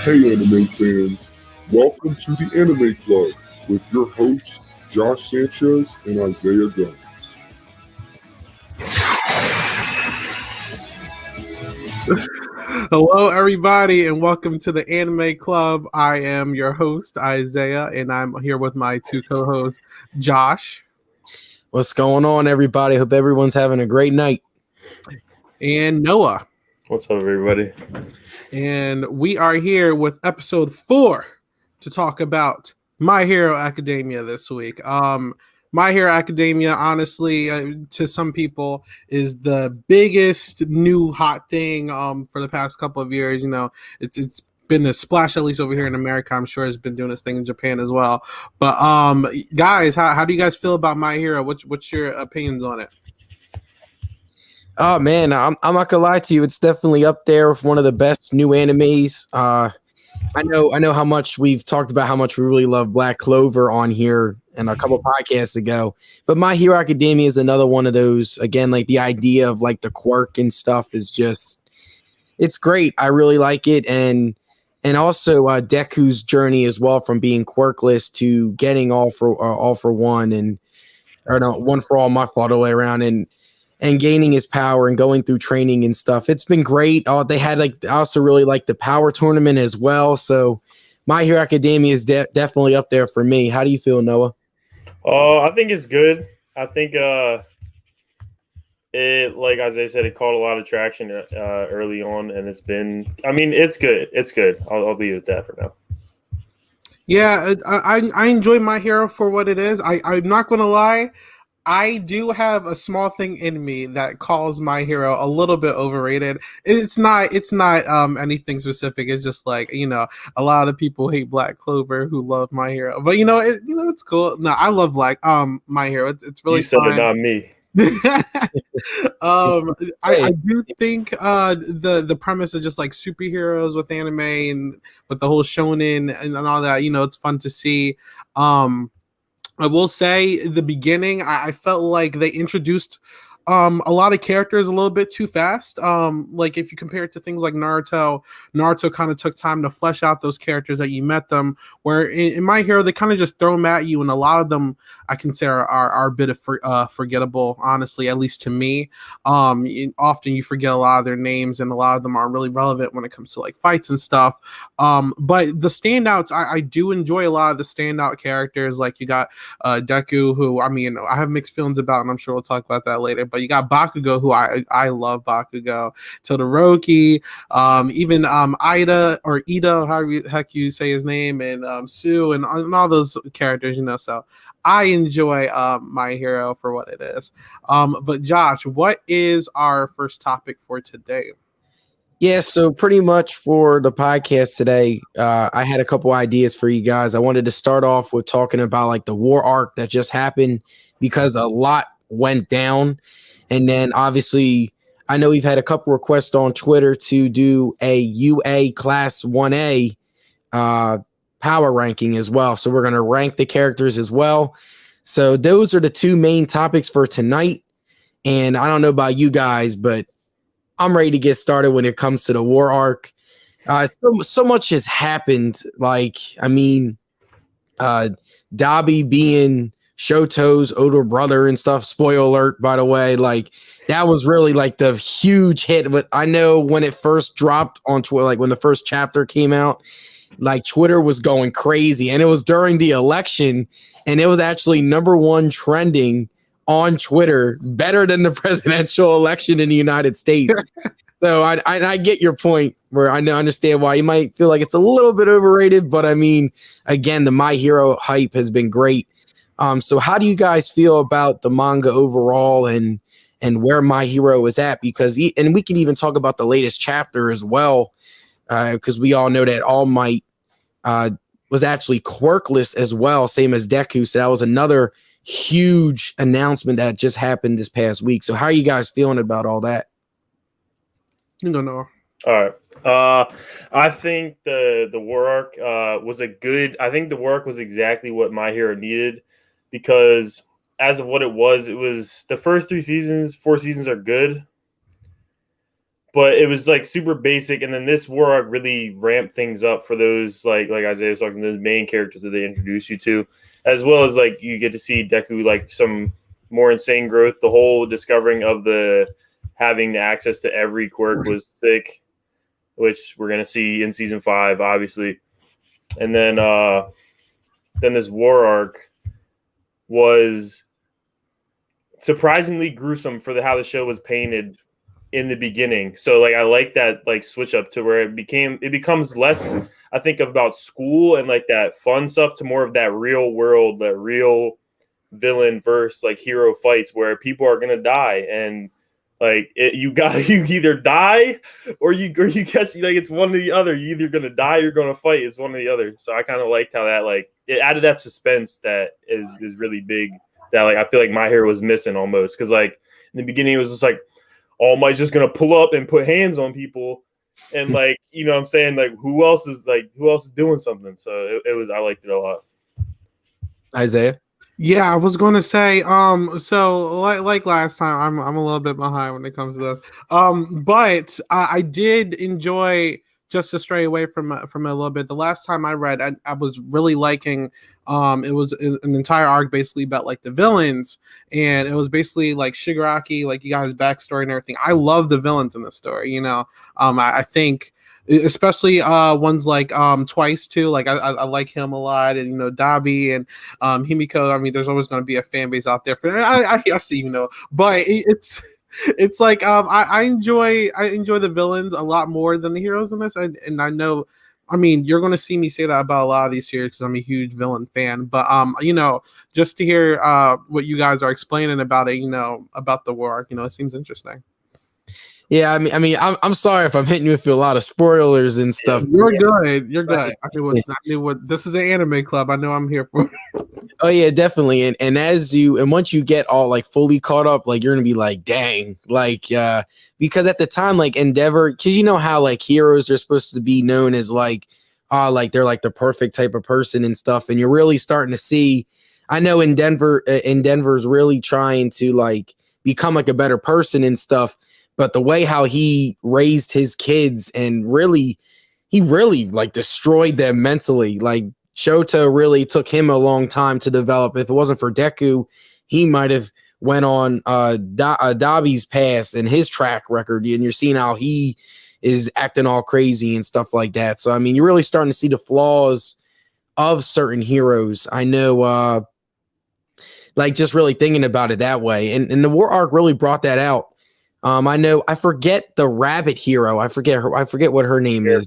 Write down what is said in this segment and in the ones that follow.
Hey anime fans, welcome to the Anime Club with your hosts Josh Sanchez and Isaiah Gunn. Hello, everybody, and welcome to the Anime Club. I am your host, Isaiah, and I'm here with my two co-hosts, Josh. What's going on, everybody? Hope everyone's having a great night. And Noah. What's up, everybody? And we are here with episode 4 to talk about My Hero Academia this week. My Hero Academia, honestly, to some people, is the biggest new hot thing for the past couple of years. You know, it's been a splash, at least over here in America. I'm sure it's been doing its thing in Japan as well. But guys, how do you guys feel about My Hero? What's your opinions on it? Oh man, I'm not gonna lie to you. It's definitely up there with one of the best new animes. I know how much we've talked about how much we really love Black Clover on here and a couple podcasts ago. But My Hero Academia is another one of those. Again, like the idea of like the quirk and stuff is just, it's great. I really like it, and also Deku's journey as well, from being quirkless to getting all for one, and or no, one for all, my fault, all the way around, and gaining his power and going through training and stuff. It's been great. They had I also really like the power tournament as well. So My Hero Academia is definitely up there for me. How do you feel, Noah? I think it's good. I think it, like Isaiah said, it caught a lot of traction early on, and it's good. It's good. I'll leave it at that for now. Yeah, I enjoy My Hero for what it is. I'm not going to lie. I do have a small thing in me that calls My Hero a little bit overrated. It's not anything specific. It's just like, you know, a lot of people hate Black Clover who love My Hero, but it's cool. No, I love My Hero. It's really you said fun. it, not me. I do think the premise of just like superheroes with anime and with the whole shonen and all that, you know, it's fun to see. I will say the beginning, I felt like they introduced a lot of characters a little bit too fast. Like if you compare it to things like Naruto kind of took time to flesh out those characters that you met them, where in My Hero, they kind of just throw them at you, and a lot of them I can say are a bit of forgettable, honestly, at least to me. Often you forget a lot of their names, and a lot of them aren't really relevant when it comes to like fights and stuff. But the standouts, I do enjoy a lot of the standout characters. Like you got Deku, who I have mixed feelings about, and I'm sure we'll talk about that later. But you got Bakugo, who I love Bakugo, Todoroki, even Ida or Ida, however the heck you say his name, and Sue, and all those characters, you know. So I enjoy My Hero for what it is. But Josh, what is our first topic for today? Yeah, so pretty much for the podcast today, I had a couple ideas for you guys. I wanted to start off with talking about like the war arc that just happened, because a lot went down. And then obviously, I know we've had a couple requests on Twitter to do a UA Class 1A power ranking as well. So we're going to rank the characters as well. So those are the two main topics for tonight. And I don't know about you guys, but I'm ready to get started when it comes to the war arc. So much has happened. Like, Dabi being Shoto's older brother and stuff. Spoiler alert, by the way. Like, that was really like the huge hit. But I know when it first dropped on Twitter, like when the first chapter came out, like Twitter was going crazy, and it was during the election, and it was actually #1 trending on Twitter, better than the presidential election in the United States. So I get your point, where I understand why you might feel like it's a little bit overrated, but I mean, again, the My Hero hype has been great. So how do you guys feel about the manga overall, and where My Hero is at? Because and we can even talk about the latest chapter as well, because we all know that All Might was actually quirkless as well, same as Deku. So that was another huge announcement that just happened this past week. So how are you guys feeling about all that? You don't know. All right. I think the war arc was a good. I think the war arc was exactly what My Hero needed, because as of what it was the first 4 seasons are good, but it was like super basic. And then this war arc really ramped things up for those like Isaiah was talking, those main characters that they introduce you to, as well as like you get to see Deku like some more insane growth. The whole discovering of the having the access to every quirk was sick, which we're gonna see in season 5, obviously. And then this war arc was surprisingly gruesome for how the show was painted in the beginning. So like I like that like switch up to where it becomes less, I think, about school and like that fun stuff to more of that real world, that real villain versus like hero fights where people are gonna die, and like you either die or you catch, like it's one or the other. You either gonna die or you're gonna fight. It's one or the other. So I kind of liked how that like it added that suspense that is really big. That like I feel like My Hero was missing almost, because like in the beginning it was just like All Might's just gonna pull up and put hands on people, and like you know what I'm saying, like who else is doing something. So it was, I liked it a lot. Isaiah. Yeah, I was going to say, so like last time, I'm a little bit behind when it comes to this. But I did enjoy, just to stray away from it a little bit. The last time I read, I was really liking. It was an entire arc basically about like the villains, and it was basically like Shigaraki, like you guys' backstory and everything. I love the villains in the story. You know, I think. Especially ones like Twice too. Like I like him a lot, and you know Dabi and Himiko. I mean, there's always going to be a fan base out there for. I see, you know, but it's like I enjoy the villains a lot more than the heroes in this, and I know. I mean, you're going to see me say that about a lot of these series because I'm a huge villain fan. But you know, just to hear what you guys are explaining about it, you know, about the war, you know, it seems interesting. Yeah, I mean, I'm sorry if I'm hitting you with a lot of spoilers and stuff. You're good. You're good. I knew what. This is an anime club. I know I'm here for. Oh yeah, definitely. And once you get all like fully caught up, like you're gonna be like, dang, like because at the time, like Endeavor, because you know how like heroes are supposed to be known as like they're like the perfect type of person and stuff, and you're really starting to see. I know Endeavor's really trying to like become like a better person and stuff. But the way how he raised his kids and he really like destroyed them mentally. Like Shoto really took him a long time to develop. If it wasn't for Deku, he might have went on Dabi's past and his track record. And you're seeing how he is acting all crazy and stuff like that. So, I mean, you're really starting to see the flaws of certain heroes. I know, like just really thinking about it that way. And the war arc really brought that out. I know I forget the rabbit hero. I forget what her name is.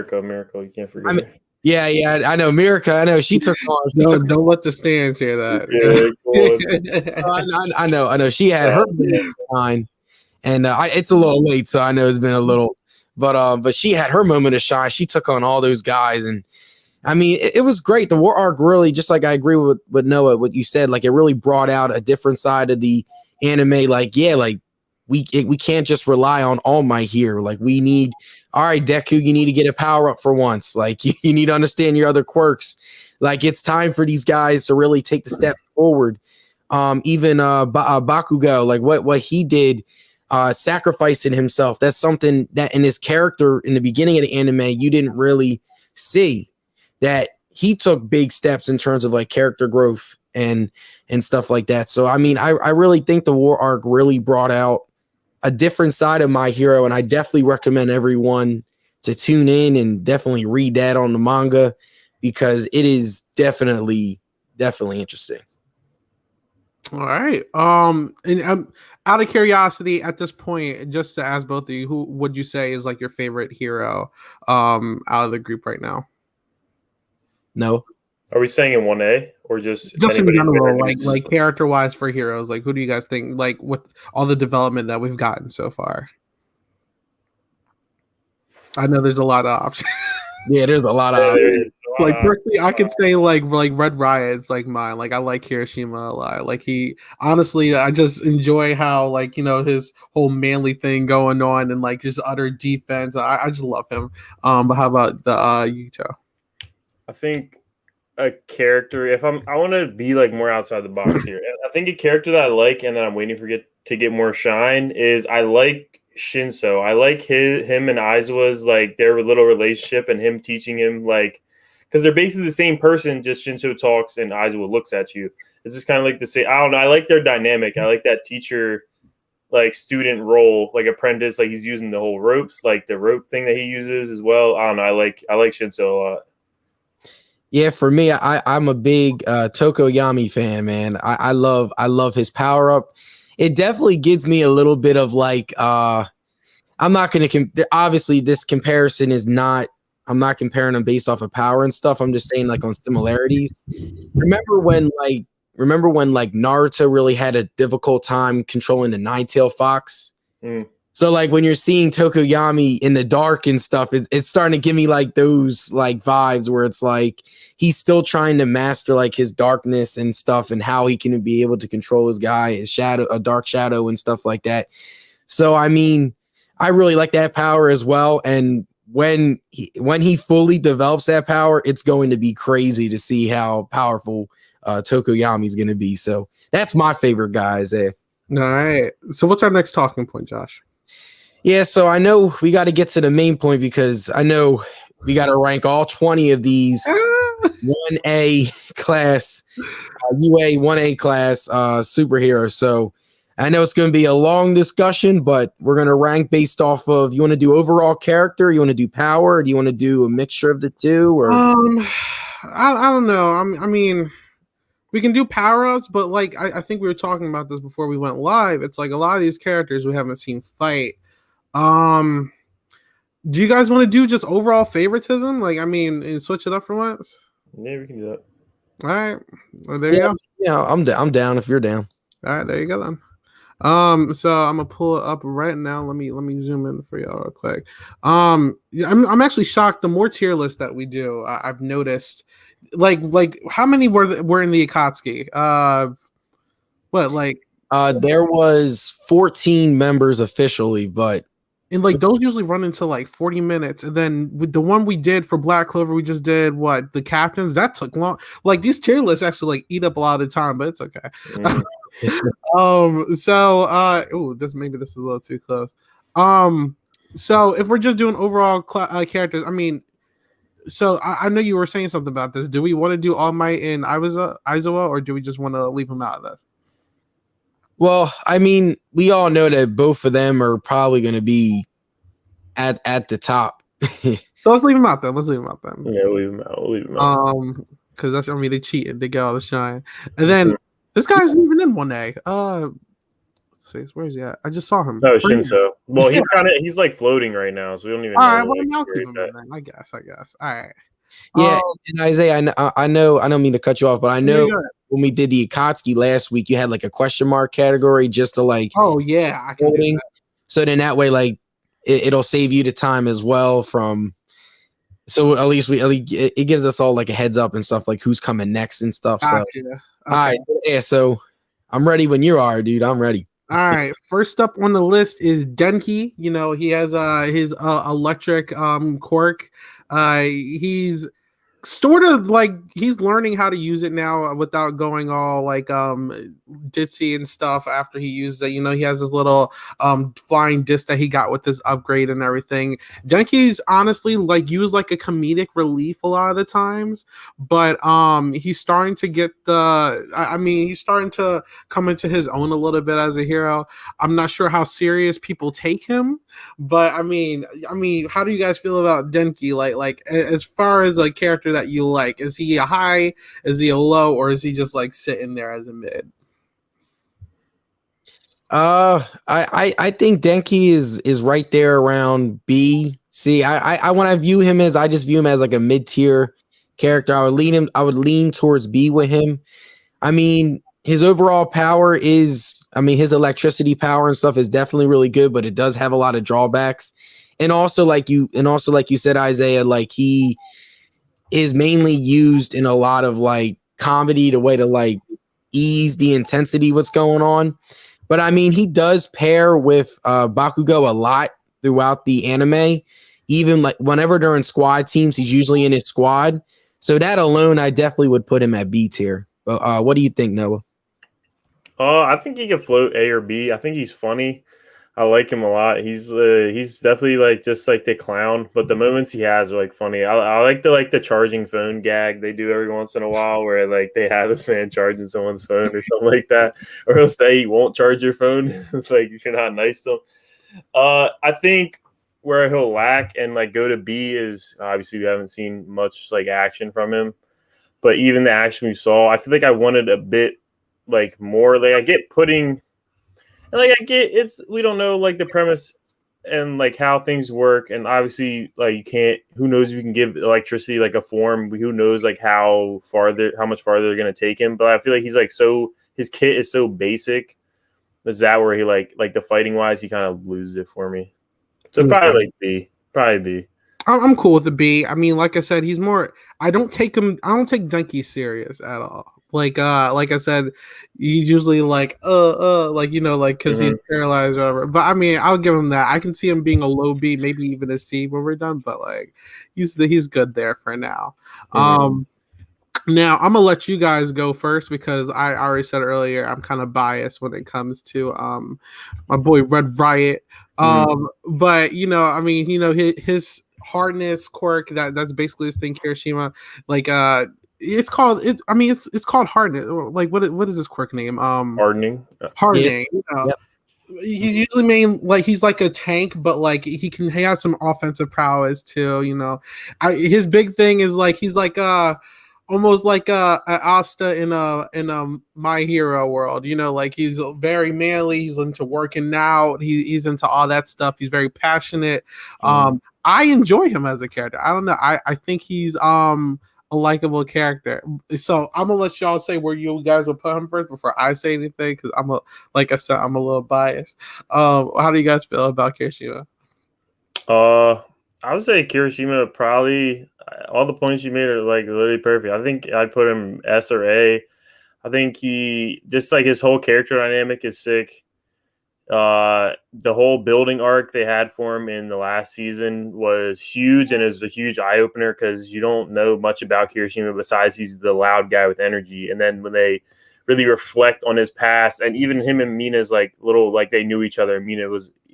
Miracle. You can't forget her. Yeah. I know Mirka. I know she took on. Don't let the stands hear that. I know. She had her shine, and it's a little late, so I know it's been a little. But she had her moment of shine. She took on all those guys, and I mean, it was great. The war arc really, just like I agree with Noah, what you said. Like it really brought out a different side of the anime. Like we can't just rely on All Might here. Like we need, all right, Deku, you need to get a power up for once. Like you need to understand your other quirks. Like it's time for these guys to really take the step forward. Even Bakugo, like what he did, sacrificing himself. That's something that in his character in the beginning of the anime, you didn't really see that he took big steps in terms of like character growth and stuff like that. So, I mean, I really think the war arc really brought out a different side of My Hero, and I definitely recommend everyone to tune in and definitely read that on the manga because it is definitely interesting. All right. And out of curiosity, at this point, just to ask both of you, who would you say is like your favorite hero out of the group right now? No. Are we saying in 1A or just in general, like character wise for heroes? Like, who do you guys think? Like, with all the development that we've gotten so far, I know there's a lot of options. Yeah, there's a lot of options. Like personally, I could say like Red Riot's like mine. Like I like Hiroshima a lot. Like he honestly, I just enjoy how like you know his whole manly thing going on and like just utter defense. I just love him. But how about the Yuto? I think a character. I want to be like more outside the box here. I think a character that I like and that I'm waiting for to get more shine is I like Shinso. I like him and Aizawa's like their little relationship and him teaching him like because they're basically the same person. Just Shinso talks and Aizawa looks at you. It's just kind of like the same. I don't know. I like their dynamic. I like that teacher like student role, like apprentice. Like he's using the whole ropes, like the rope thing that he uses as well. I don't know. I like Shinso a lot. Yeah, for me, I'm a big Tokoyami fan, man. I love his power up. It definitely gives me a little bit of like I'm not going to obviously this comparison is not. I'm not comparing them based off of power and stuff. I'm just saying like on similarities. Remember when Naruto really had a difficult time controlling the nine-tailed fox? Mm. So like when you're seeing Tokoyami in the dark and stuff, it's starting to give me like those like vibes where it's like he's still trying to master like his darkness and stuff and how he can be able to control his guy, his shadow, a dark shadow and stuff like that. So I mean, I really like that power as well. And when he fully develops that power, it's going to be crazy to see how powerful Tokoyami is going to be. So that's my favorite guys there. All right. So what's our next talking point, Josh? Yeah, so I know we got to get to the main point because I know we got to rank all 20 of these 1A class, UA 1A class superheroes. So I know it's going to be a long discussion, but we're going to rank based off of, you want to do overall character, you want to do power, or do you want to do a mixture of the two? Or I don't know. I mean, we can do power-ups, but like I think we were talking about this before we went live. It's like a lot of these characters we haven't seen fight. Do you guys want to do just overall favoritism? Like, I mean, and switch it up for once? Yeah, we can do that. All right. Well, there you go. Yeah, I'm down if you're down. All right, there you go then. So I'm gonna pull it up right now. Let me zoom in for y'all real quick. Yeah, I'm actually shocked. The more tier list that we do, I've noticed, like how many were in the Akatsuki? There was 14 members officially, but and like those usually run into like 40 minutes, and then with the one we did for Black Clover, we just did the captains. That took long. Like these tier lists actually like eat up a lot of time, but it's okay. This is a little too close. So if we're just doing overall characters, I mean, so I know you were saying something about this. Do we want to do All Might and Aizawa, or do we just want to leave them out of this? Well, I mean, we all know that both of them are probably going to be at the top. So let's leave them out then. Yeah, leave them out. Because that's, I mean, they cheated. They got all the shine. And then this guy's even in 1A. Where is he at? I just saw him. Oh, Shinso. Well, he's like floating right now, so we don't even know. All right, well, I'll keep him in then. I guess. All right. Yeah, and Isaiah, I know, I don't mean to cut you off, but I know when we did the Akatsuki last week, you had like a question mark category just to like. Oh yeah, I can do that. So then that way, like, it'll save you the time as well. So at least it gives us all like a heads up and stuff, like who's coming next and stuff. Gotcha. So Okay. all right, yeah. So I'm ready when you are, dude. I'm ready. All right. First up on the list is Denki. You know, he has his electric quirk. He's sort of like he's learning how to use it now without going all like ditzy and stuff after he uses it. You know, he has this little flying disc that he got with this upgrade and everything. Denki's honestly like used like a comedic relief a lot of the times, but he's starting to get he's starting to come into his own a little bit as a hero. I'm not sure how serious people take him, but I mean, how do you guys feel about Denki? Like as far as a character that you like, is he a high, is he a low, or is he just like sitting there as a mid? I think Denki is right there around B. See, I when I view him as, I just view him as like a mid-tier character. I would lean towards B with him. I mean, his overall power his electricity power and stuff is definitely really good, but it does have a lot of drawbacks. And also like you said, Isaiah, like he is mainly used in a lot of like comedy, the way to like ease the intensity what's going on. But I mean, he does pair with Bakugo a lot throughout the anime. Even like whenever they're in squad teams, he's usually in his squad. So that alone, I definitely would put him at B tier. But what do you think, Noah? I think he could float A or B. I think he's funny. I like him a lot. He's definitely like just like the clown, but the moments he has are like funny. I like the charging phone gag they do every once in a while, where like they have this man charging someone's phone or something like that, or he'll say he won't charge your phone. It's like if you're not nice to him. I think where he'll lack and like go to B is obviously we haven't seen much like action from him, but even the action we saw, I feel like I wanted a bit like more. Like I get putting. And like I get we don't know like the premise and like how things work, and obviously like you can't. Who knows if you can give electricity like a form? Who knows like how much farther they're gonna take him? But I feel like he's like his kit is so basic. Is that where he like the fighting wise he kind of loses it for me? So probably like B, probably B. I'm cool with the B. I mean, like I said, he's more. I don't take Denki serious at all. Like I said, he's usually like like like because he's paralyzed or whatever. But I mean, I'll give him that. I can see him being a low B, maybe even a C when we're done. But like, he's good there for now. Now I'm gonna let you guys go first because I already said earlier I'm kind of biased when it comes to my boy Red Riot. But I mean, his hardness quirk that's basically his thing, Kirishima. Like it's called it. I mean, it's called hardness. Like what is his quirk name? Hardening. Hardening. Yep. He's usually he's like a tank, but like he has some offensive prowess too. His big thing is like he's like almost like a Asta in a My Hero world. Like he's very manly. He's into working out. He's into all that stuff. He's very passionate. I enjoy him as a character. I don't know. I think he's a likable character. So I'm gonna let y'all say where you guys will put him first before I say anything because like I said, I'm a little biased. How do you guys feel about Kirishima? I would say Kirishima probably all the points you made are like literally perfect. I think I'd put him S or A. I think he just like his whole character dynamic is sick. The whole building arc they had for him in the last season was huge and is a huge eye opener because you don't know much about Kirishima besides he's the loud guy with energy. And then when they really reflect on his past, and even him and Mina's like little like they knew each other.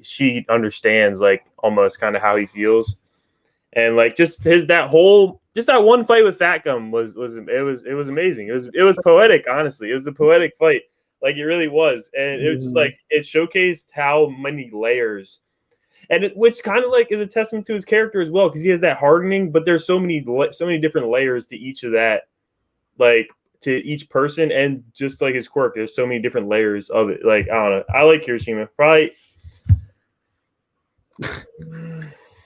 She understands like almost kind of how he feels, and like just that one fight with Fat Gum was amazing. It was poetic, honestly. It was a poetic fight. Like it really was, and it was just like it showcased how many layers, and which kind of like is a testament to his character as well because he has that hardening, but there's so many different layers to each of that, like to each person, and just like his quirk, there's so many different layers of it. Like I don't know, I like Kirishima. Probably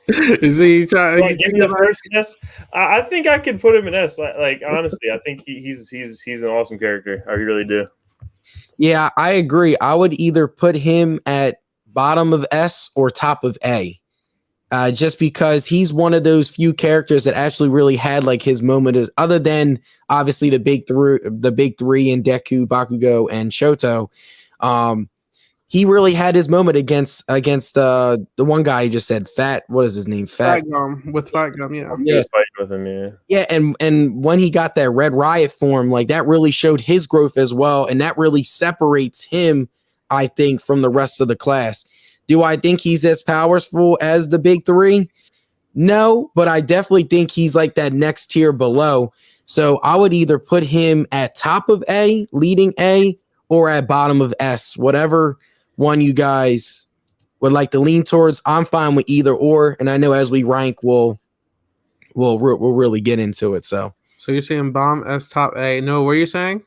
is he trying? Like, give me the first S. I think I could put him in S. Like honestly, I think he's an awesome character. I really do. Yeah, I agree. I would either put him at bottom of S or top of A. Just because he's one of those few characters that actually really had like his moment, other than obviously the big three in Deku, Bakugo, and Shoto. He really had his moment against the one guy you just said, Fat. What is his name? Fat Gum with Fat Gum. Yeah, he was fighting with him. Yeah, and when he got that Red Riot form, like that really showed his growth as well, and that really separates him, I think, from the rest of the class. Do I think he's as powerful as the big three? No, but I definitely think he's like that next tier below. So I would either put him at top of A, leading A, or at bottom of S, whatever one you guys would like to lean towards. I'm fine with either or, and I know as we rank, we'll really get into it. So you're saying bomb S, top A? No, what are you saying?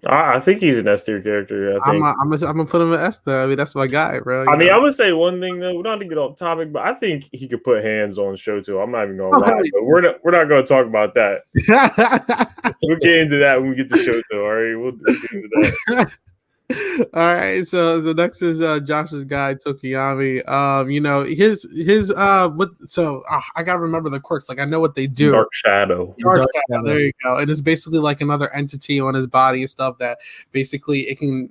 I think he's an S tier character. I'm gonna put him at S though. I mean, that's my guy, bro. I mean, I would say one thing though, not to get off topic, but I think he could put hands on Shoto. I'm not even gonna lie, but we're not gonna talk about that. We'll get into that when we get to Shoto. All right, we'll get into that. All right, so the next is Josh's guy Tokiyami. His what? So I gotta remember the quirks. Like I know what they do. Dark Shadow. There you go. And it's basically like another entity on his body and stuff that basically it can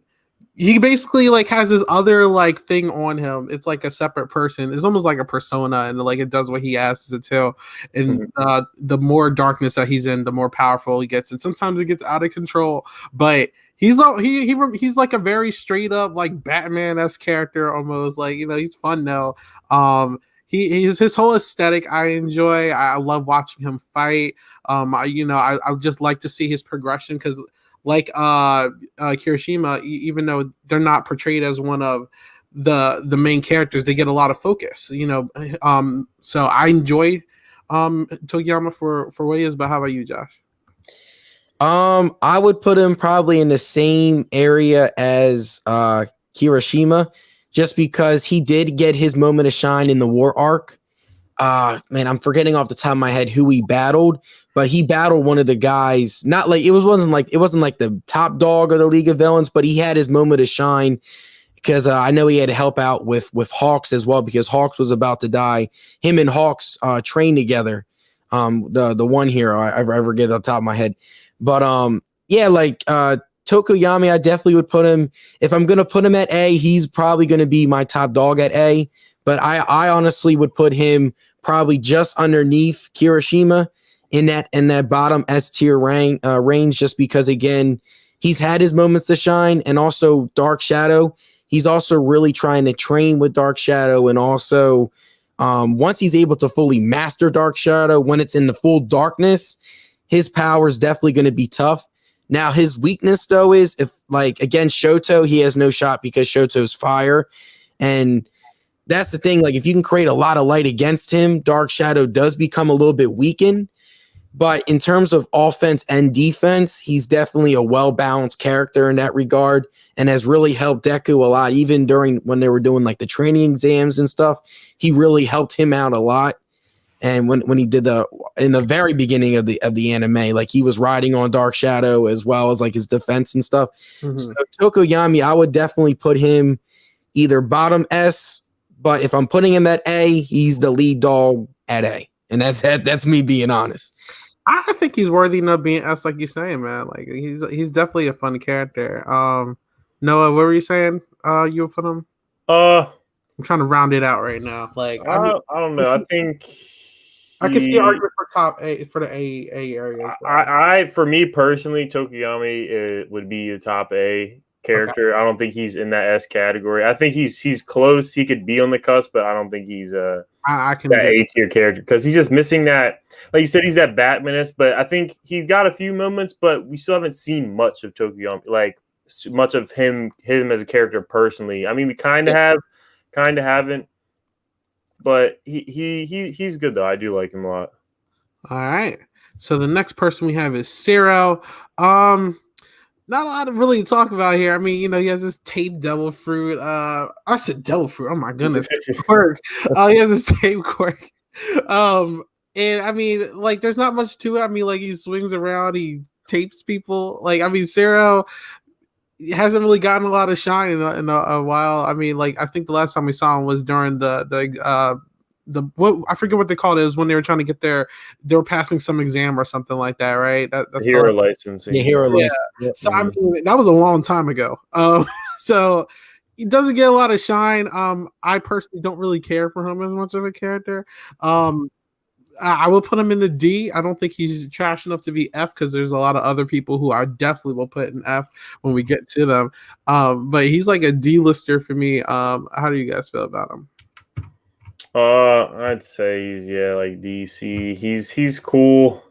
he basically like has this other like thing on him. It's like a separate person. It's almost like a persona, and like it does what he asks it to. And the more darkness that he's in, the more powerful he gets. And sometimes it gets out of control. But he's like a very straight up like Batman-esque character almost. Like, you know, he's fun though. He's his whole aesthetic I enjoy. I love watching him fight. I just like to see his progression because like Kirishima, even though they're not portrayed as one of the main characters, they get a lot of focus, you know. So I enjoy Tokiyama for what he is. But how about you, Josh? I would put him probably in the same area as Kirishima, just because he did get his moment of shine in the war arc. Man, I'm forgetting off the top of my head who he battled, but he battled one of the guys. Not like it wasn't like the top dog of the League of Villains, but he had his moment of shine because I know he had to help out with Hawks as well, because Hawks was about to die. Him and Hawks trained together. The one hero I forget off the top of my head, but Tokoyami, I definitely would put him. If I'm gonna put him at A, he's probably gonna be my top dog at A. But I honestly would put him probably just underneath Kirishima in that bottom S tier range, just because again he's had his moments to shine, and also Dark Shadow. He's also really trying to train with Dark Shadow, and also once he's able to fully master Dark Shadow, when it's in the full darkness, his power is definitely going to be tough. Now his weakness though is if like against Shoto, he has no shot because Shoto's fire, and that's the thing. Like, if you can create a lot of light against him, Dark Shadow does become a little bit weakened. But in terms of offense and defense, he's definitely a well-balanced character in that regard, and has really helped Deku a lot. Even during when they were doing like the training exams and stuff, he really helped him out a lot. And when he did in the very beginning of the anime, like he was riding on Dark Shadow as well as like his defense and stuff. Mm-hmm. So Tokoyami, I would definitely put him either bottom S. But if I'm putting him at A, he's the lead dog at A. And that's me being honest. I think he's worthy enough being S, like you're saying, man. Like he's definitely a fun character. Noah, what were you saying? You would put him? I'm trying to round it out right now. Like I don't know. I think I can see an argument for top A for the A area. I for me personally, Tokoyami would be the top A character. Okay. I don't think he's in that S category. I think he's close. He could be on the cusp, but I don't think he's that A tier character because he's just missing that. Like you said, he's that Batman-esque, but I think he's got a few moments, but we still haven't seen much of Tokoyami, like much of him as a character personally. I mean, we kind of haven't, but he's good though. I do like him a lot. All right. So the next person we have is Zero. Not a lot to really talk about here. I mean, you know, he has this tape devil fruit. I said devil fruit. Oh my goodness, quirk. He has this tape quirk. And I mean, like, there's not much to it. I mean, like, he swings around, he tapes people. Like, I mean, Zero hasn't really gotten a lot of shine in a while. I mean, like, I think the last time we saw him was during the what I forget what they called it. Is when they were trying to get they were passing some exam or something like that, right? That's hero licensing. Yeah, hero licensing. Yeah. So I mean, that was a long time ago. So he doesn't get a lot of shine. I personally don't really care for him as much of a character. I will put him in the D. I don't think he's trash enough to be F because there's a lot of other people who I definitely will put in F when we get to them. But he's like a D-lister for me. How do you guys feel about him? I'd say he's like DC. He's cool.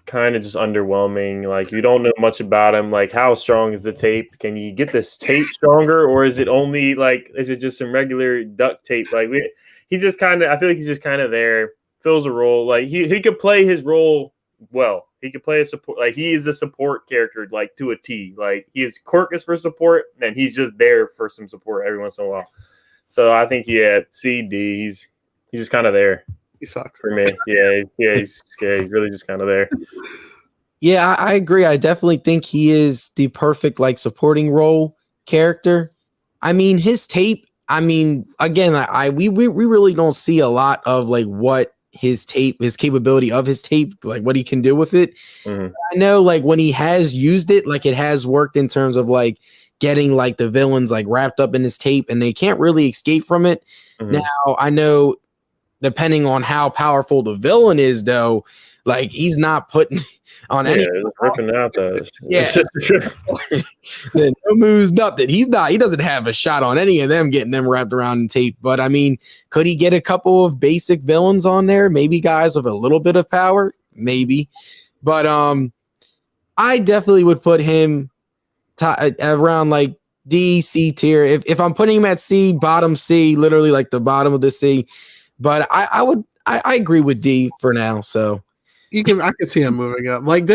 Kind of just underwhelming. Like you don't know much about him. Like how strong is the tape? Can you get this tape stronger, or is it only like is it just some regular duct tape? Like he's just kind of. I feel like he's just kind of there, fills a role. Like he could play his role well. He could play a support. Like he is a support character, like to a T. Like his quirk is for support, and he's just there for some support every once in a while. So I think C D. He's just kind of there. He sucks for me. He's really just kind of there. Yeah, I agree. I definitely think he is the perfect like supporting role character. I mean, his tape. I mean, again, we really don't see a lot of like what his capability of his tape, like what he can do with it. Mm-hmm. I know, like when he has used it, like it has worked in terms of like getting like the villains like wrapped up in this tape and they can't really escape from it. Mm-hmm. Now I know depending on how powerful the villain is though, like he's not putting on any ripping out those. no moves, nothing. He doesn't have a shot on any of them getting them wrapped around in tape. But I mean, could he get a couple of basic villains on there? Maybe guys with a little bit of power, maybe. But I definitely would put him around like D, C tier. If I'm putting him at C, bottom C, literally like the bottom of the C. But I agree with D for now. So I can see him moving up. Like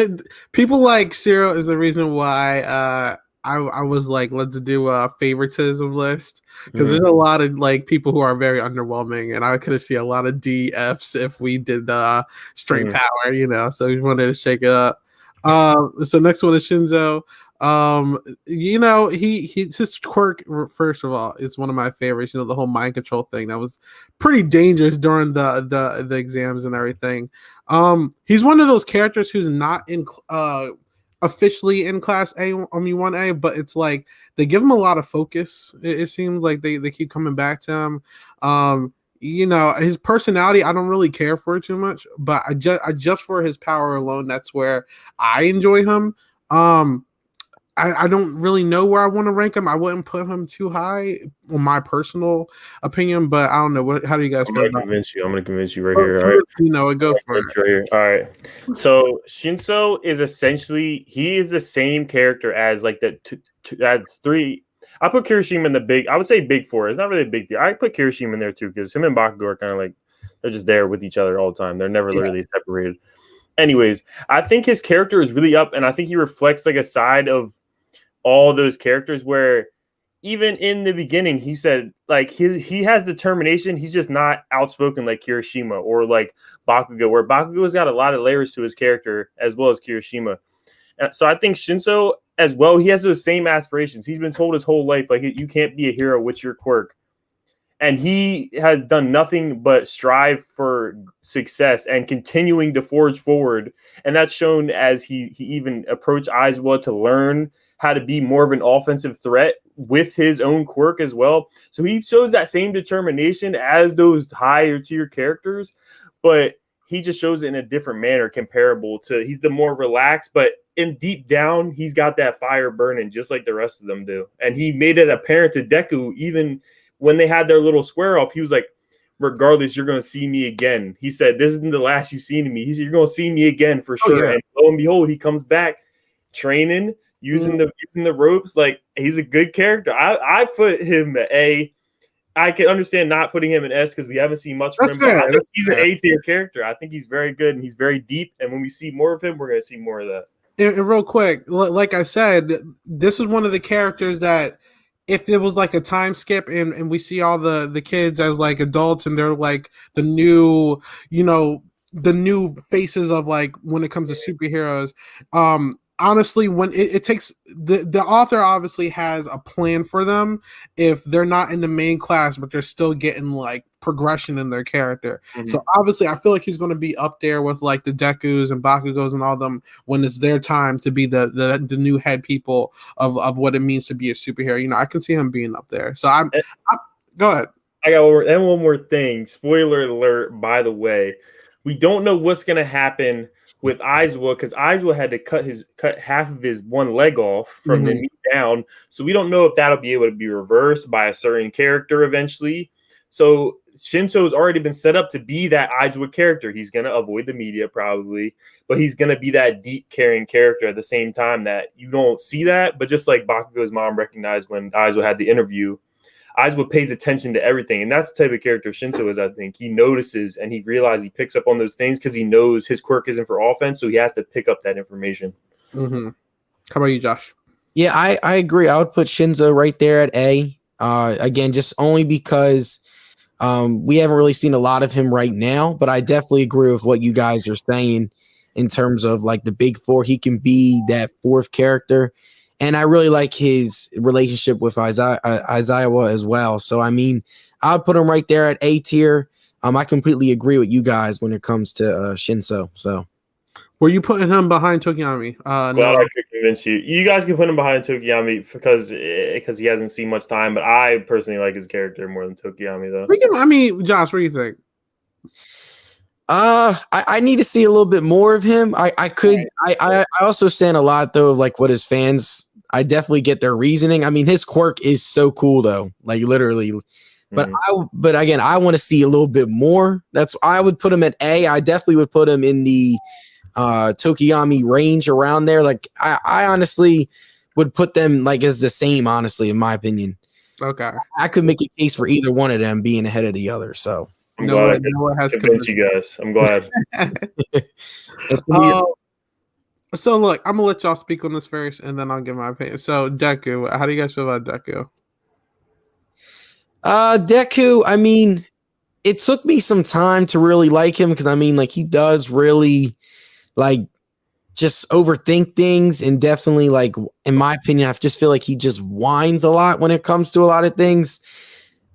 people like Zero is the reason why I was like, let's do a favoritism list because there's a lot of like people who are very underwhelming, and I could see a lot of DFs if we did straight power, you know. So we wanted to shake it up. So next one is Shinzo. You know, his quirk, first of all, is one of my favorites. You know, the whole mind control thing that was pretty dangerous during the exams and everything. He's one of those characters who's not in officially in class A, I mean 1A, but it's like they give him a lot of focus. It seems like they keep coming back to him. You know, his personality I don't really care for too much, but I just for his power alone, that's where I enjoy him. I don't really know where I want to rank him. I wouldn't put him too high, in my personal opinion, but I don't know. How do you guys feel? I'm going to convince you right here. All right. You know, go for it. Right here. All right. So Shinzo is essentially he is the same character as like that's three. I put Kirishima in the big. I would say big four. It's not really a big deal. I put Kirishima in there too because him and Bakugo are kind of like they're just there with each other all the time. They're never literally separated. Anyways, I think his character is really up, and I think he reflects like a side of all those characters where even in the beginning he said like he has determination. He's just not outspoken like Kirishima or like Bakugo, where Bakugo's got a lot of layers to his character as well as Kirishima. And so I think Shinzo as well, he has those same aspirations. He's been told his whole life like you can't be a hero with your quirk, and he has done nothing but strive for success and continuing to forge forward. And that's shown as he even approached Aizawa to learn how to be more of an offensive threat with his own quirk as well. So he shows that same determination as those higher tier characters, but he just shows it in a different manner comparable to he's the more relaxed, but in deep down, he's got that fire burning just like the rest of them do. And he made it apparent to Deku, even when they had their little square off, he was like, regardless, you're going to see me again. He said, this isn't the last you've seen of me. He said, you're going to see me again for sure. And lo and behold, he comes back training, using the ropes. Like, he's a good character. I put him at A. I can understand not putting him in S because we haven't seen much from him. But I think he's an A tier character. I think he's very good and he's very deep. And when we see more of him, we're going to see more of that. And real quick, like I said, this is one of the characters that if it was like a time skip and we see all the kids as like adults and they're like the new, you know, the new faces of like when it comes to superheroes, honestly, when it takes the author obviously has a plan for them if they're not in the main class, but they're still getting like progression in their character. So obviously I feel like he's going to be up there with like the Dekus and Bakugos and all them when it's their time to be the new head people of what it means to be a superhero. You know, I can see him being up there. So I'm go ahead. I got one more thing. Spoiler alert, by the way. We don't know what's going to happen with Aizawa because Aizawa had to cut half of his one leg off from the knee down. So we don't know if that'll be able to be reversed by a certain character eventually. So Shinso's already been set up to be that Aizawa character. He's going to avoid the media probably, but he's going to be that deep carrying character at the same time that you don't see that. But just like Bakugo's mom recognized when Aizawa had the interview, Aizawa pays attention to everything, and that's the type of character Shinzo is. I think he notices and he realizes he picks up on those things because he knows his quirk isn't for offense, so he has to pick up that information. How about you, Josh? Yeah, I agree. I would put Shinzo right there at A. Again, just only because we haven't really seen a lot of him right now, but I definitely agree with what you guys are saying in terms of like the big four. He can be that fourth character. And I really like his relationship with Aizawa as well. So, I mean, I'll put him right there at A tier. I completely agree with you guys when it comes to Shinzo. So, Were you putting him behind Tokiyami? Glad No. I could convince you. You guys can put him behind Tokiyami because he hasn't seen much time, but I personally like his character more than Tokiyami though. I mean, Josh, what do you think? I need to see a little bit more of him. I also stand a lot though of like what his fans. I definitely get their reasoning. I mean, his quirk is so cool though, like literally. But but again, I want to see a little bit more. That's I would put him at A. I definitely would put him in the Tokiyami range around there. Like I honestly would put them like as the same. Honestly, in my opinion. Okay, I could make a case for either one of them being ahead of the other. So. I'm glad I could convince you guys. I'm glad. So look, I'm gonna let y'all speak on this first, and then I'll give my opinion. So Deku, how do you guys feel about Deku? Deku, I mean, it took me some time to really like him because I mean, like he does really like just overthink things and definitely like, in my opinion, I just feel like he just whines a lot when it comes to a lot of things.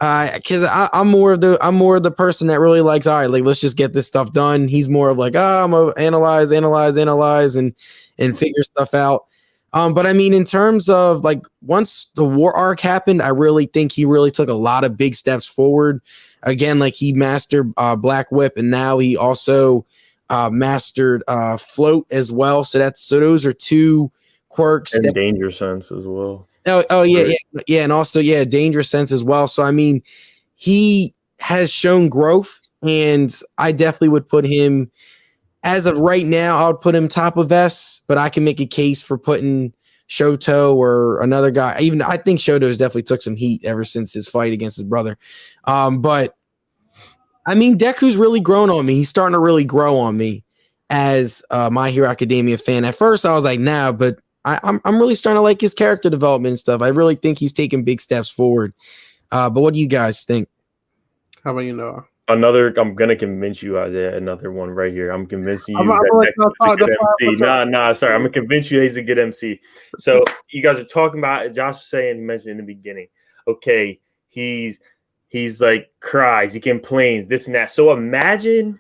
Because I'm more of the person that really likes, all right, like let's just get this stuff done. He's more of like, I'm gonna analyze and figure stuff out. But I mean, in terms of like once the war arc happened, I really think he really took a lot of big steps forward. Again, like he mastered Black Whip, and now he also mastered Float as well. So those are two quirks and Danger Sense as well. Oh yeah, and also Dangerous Sense as well. So I mean, he has shown growth, and I definitely would put him as of right now. I would put him top of S, but I can make a case for putting Shoto or another guy. Even I think Shoto has definitely took some heat ever since his fight against his brother. But I mean, Deku's really grown on me. He's starting to really grow on me as My Hero Academia fan. At first, I was like, nah, but I'm really starting to like his character development and stuff. I really think he's taking big steps forward. But what do you guys think? How about you, Noah? I'm gonna convince you, Isaiah. Another one right here. I'm convincing you that he's a good MC. Sorry. I'm gonna convince you he's a good MC. So you guys are talking about, Josh was saying, you mentioned in the beginning. Okay, he's like cries, he complains, this and that. So imagine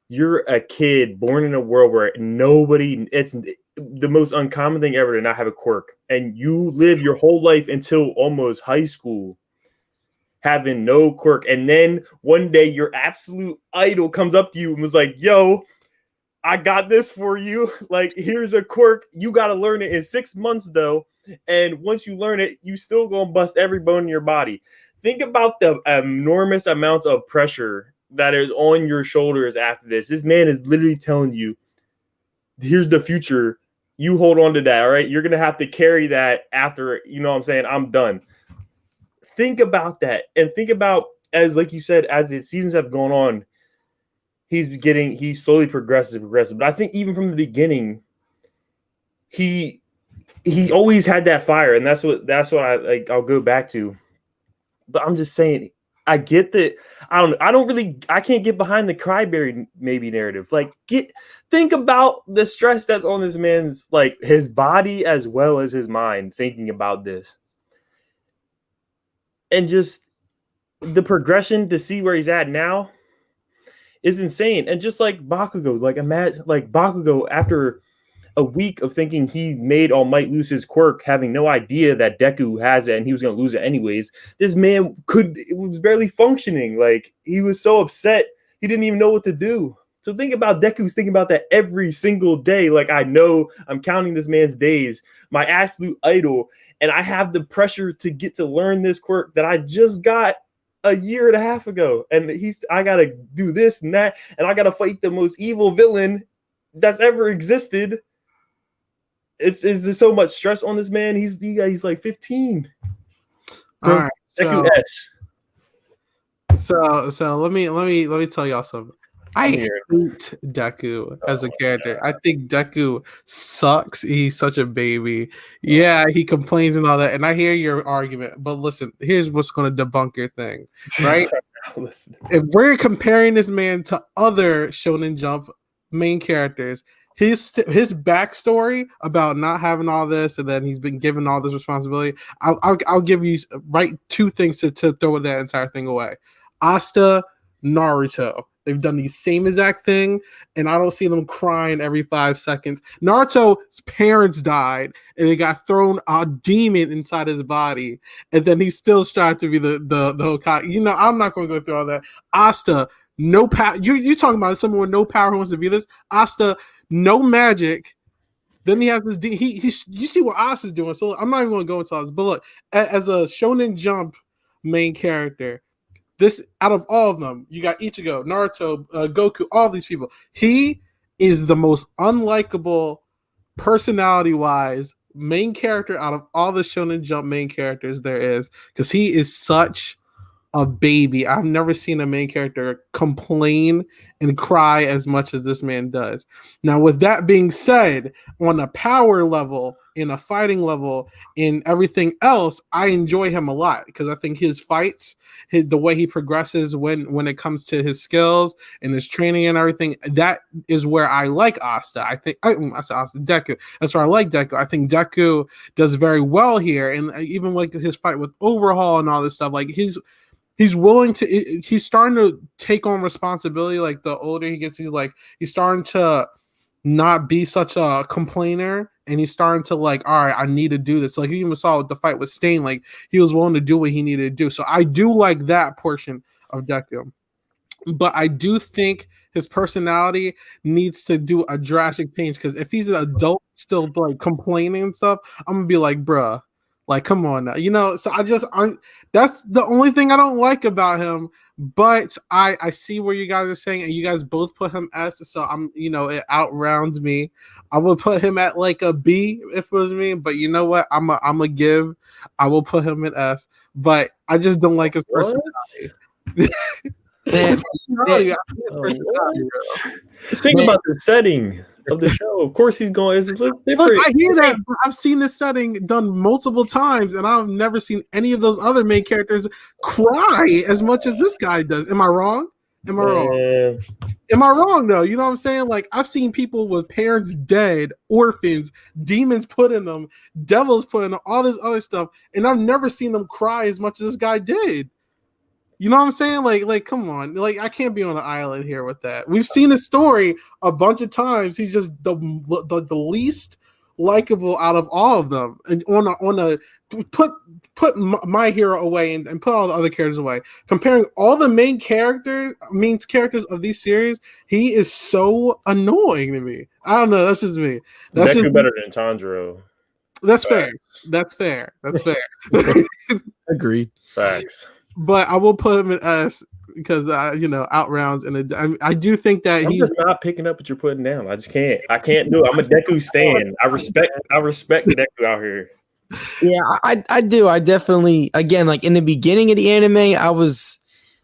you're a kid born in a world where it's the most uncommon thing ever to not have a quirk, and you live your whole life until almost high school having no quirk, and then one day your absolute idol comes up to you and was like, yo, I got this for you, like here's a quirk, you got to learn it in 6 months though, and once you learn it you still gonna bust every bone in your body. Think about the enormous amounts of pressure that is on your shoulders after this. This man is literally telling you, here's the future. You hold on to that, all right? You're going to have to carry that after, you know what I'm saying, I'm done. Think about that. And think about, as like you said, as the seasons have gone on, he slowly progresses. But I think even from the beginning, he always had that fire. And that's what I like. I'll go back to. But I'm just saying, I get that. I can't get behind the cryberry maybe narrative. Like, think about the stress that's on this man's, like, his body as well as his mind thinking about this. And just the progression to see where he's at now is insane. And just like Bakugo, like imagine like Bakugo after a week of thinking he made All Might lose his quirk, having no idea that Deku has it and he was going to lose it anyways. This man was barely functioning. Like, he was so upset, he didn't even know what to do. So think about Deku's thinking about that every single day. Like, I know I'm counting this man's days, my absolute idol, and I have the pressure to get to learn this quirk that I just got a year and a half ago. And I got to do this and that, and I got to fight the most evil villain that's ever existed. There's so much stress on this man. He's like 15. All right. So let me tell y'all something. I hate Deku as a character. I think Deku sucks. He's such a baby. Yeah, he complains and all that. And I hear your argument, but listen, here's what's going to debunk your thing, right? Listen. If we're comparing this man to other Shonen Jump main characters, his backstory about not having all this and then he's been given all this responsibility, I'll give you two things to throw that entire thing away. Asta, Naruto. They've done the same exact thing, and I don't see them crying every 5 seconds. Naruto's parents died, and they got thrown a demon inside his body, and then he's still strived to be the Hokage. You know, I'm not going to go through all that. Asta, no power. You're talking about someone with no power who wants to be this. Asta, no magic. Then he has this. You see what Asta's doing. So I'm not even going to go into all this. But look, as a Shonen Jump main character, this out of all of them, you got Ichigo, Naruto, Goku, all these people. He is the most unlikable, personality-wise, main character out of all the Shonen Jump main characters there is, because he is such a baby. I've never seen a main character complain and cry as much as this man does. Now, with that being said, on a power level, in a fighting level, in everything else, I enjoy him a lot because I think his fights, the way he progresses when it comes to his skills and his training and everything, that is where I like Asta. I said Asta, Deku. That's where I like Deku. I think Deku does very well here, and even like his fight with Overhaul and all this stuff, like he's willing to, he's starting to take on responsibility. Like the older he gets, he's starting to not be such a complainer, and he's starting to like, all right, I need to do this. Like you even saw with the fight with Stain, like he was willing to do what he needed to do. So I do like that portion of Deku. But I do think his personality needs to do a drastic change, because if he's an adult still like complaining and stuff, I'm gonna be like, bruh, like, come on now, you know. So that's the only thing I don't like about him. But I see where you guys are saying, and you guys both put him S. So I'm, you know, it outrounds me. I would put him at like a B if it was me. But you know what? I'm a give. I will put him at S. But I just don't like his personality. Think about the setting of the show. Of course, he's going. It's a little different. Look, I hear that. But I've seen this setting done multiple times, and I've never seen any of those other main characters cry as much as this guy does. Am I wrong? Am I wrong though? You know what I'm saying? Like I've seen people with parents dead, orphans, demons put in them, devils put in them, all this other stuff, and I've never seen them cry as much as this guy did. You know what I'm saying? Like, come on. Like, I can't be on an island here with that. We've seen his story a bunch of times. He's just the least likable out of all of them. And put my hero away and put all the other characters away. Comparing all the main characters of these series, he is so annoying to me. I don't know. That's just me. That's Deku better than Tanjiro. That's fair. That's fair. Agreed. Facts. But I will put him in S because outrounds, and I do think that I'm just not picking up what you're putting down. I just can't. I can't do it. I'm a Deku stan. I respect Deku out here. Yeah, I do. I definitely, again, like in the beginning of the anime,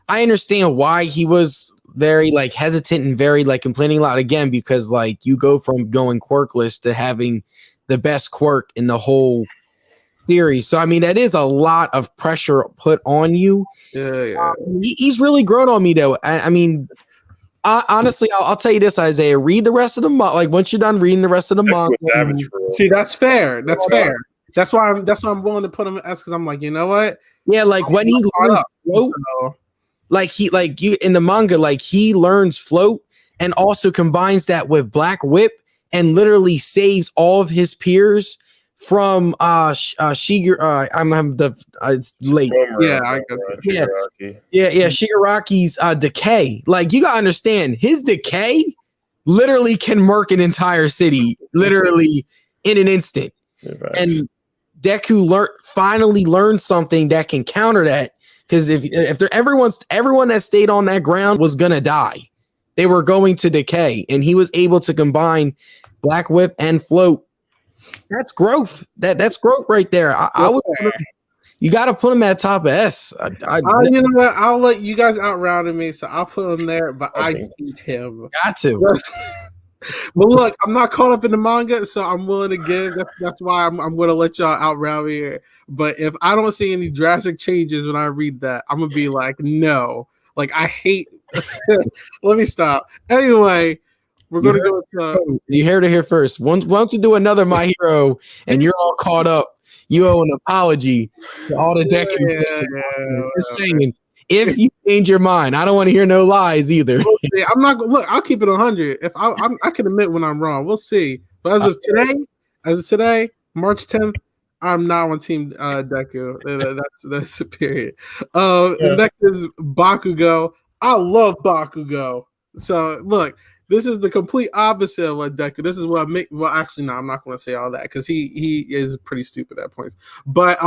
I understand why he was very like hesitant and very like complaining a lot, again, because like you go from going quirkless to having the best quirk in the whole series. So I mean, that is a lot of pressure put on you. Yeah. He's really grown on me though. I mean, honestly, I'll tell you this, Isaiah. Read the rest of the manga. Like once you're done reading the rest of the manga. See, that's fair. That's fair. That's why I'm willing to put him in S, because I'm like, you know what? Yeah, like when he learns float, like you in the manga, like he learns float and also combines that with Black Whip and literally saves all of his peers from Shiger. It's late. Shigaraki's decay. Like you gotta understand, his decay literally can murk an entire city, literally in an instant. And Deku finally learned something that can counter that. Because if everyone that stayed on that ground was gonna die, they were going to decay, and he was able to combine Black Whip and float. That's growth. That's growth right there. I would. You got to put him at top of S. You know what? I'll let you guys outrounded me, so I'll put him there. But I hate him. Got to. But look, I'm not caught up in the manga, so I'm willing to give. That's why I'm going to let y'all outround me here. But if I don't see any drastic changes when I read that, I'm gonna be like, no. Like I hate. Let me stop. Anyway. We're going to go to... You heard it here first. Why don't you do another My Hero and you're all caught up? You owe an apology to all the Deku. Just saying, If you change your mind, I don't want to hear no lies either. Yeah, I'm not look. I'll keep it 100. If I can admit when I'm wrong. We'll see. But as of today, March 10th, I'm not on Team Deku. That's a period. Next is Bakugo. I love Bakugo. So look, this is the complete opposite of what Deku. This is what make. Well, actually, no, I'm not going to say all that because he is pretty stupid at points. But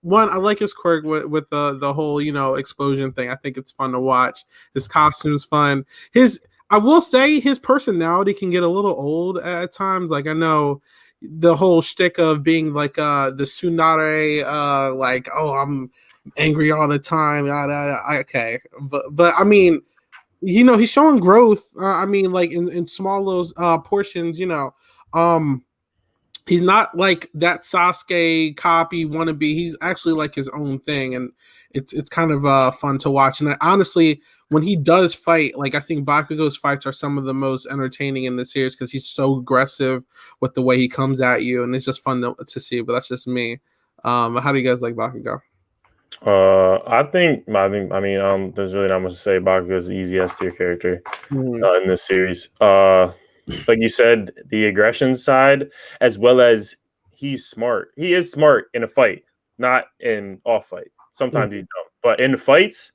one, I like his quirk with the whole explosion thing. I think it's fun to watch. His costume's fun. I will say his personality can get a little old at times. Like I know the whole shtick of being like the Tsunade, like I'm angry all the time. Okay, but I mean, he's showing growth. I mean, like in small little portions. He's not like that Sasuke copy wannabe. He's actually like his own thing, and it's kind of fun to watch. And honestly, when he does fight, like I think Bakugo's fights are some of the most entertaining in the series because he's so aggressive with the way he comes at you, and it's just fun to see. But that's just me. How do you guys like Bakugo? I mean, there's really not much to say. Bakugo's the easiest tier character in this series. Like you said, the aggression side, as well as he's smart. He is smart in a fight, not in off fight. Sometimes he's dumb, but in the fights,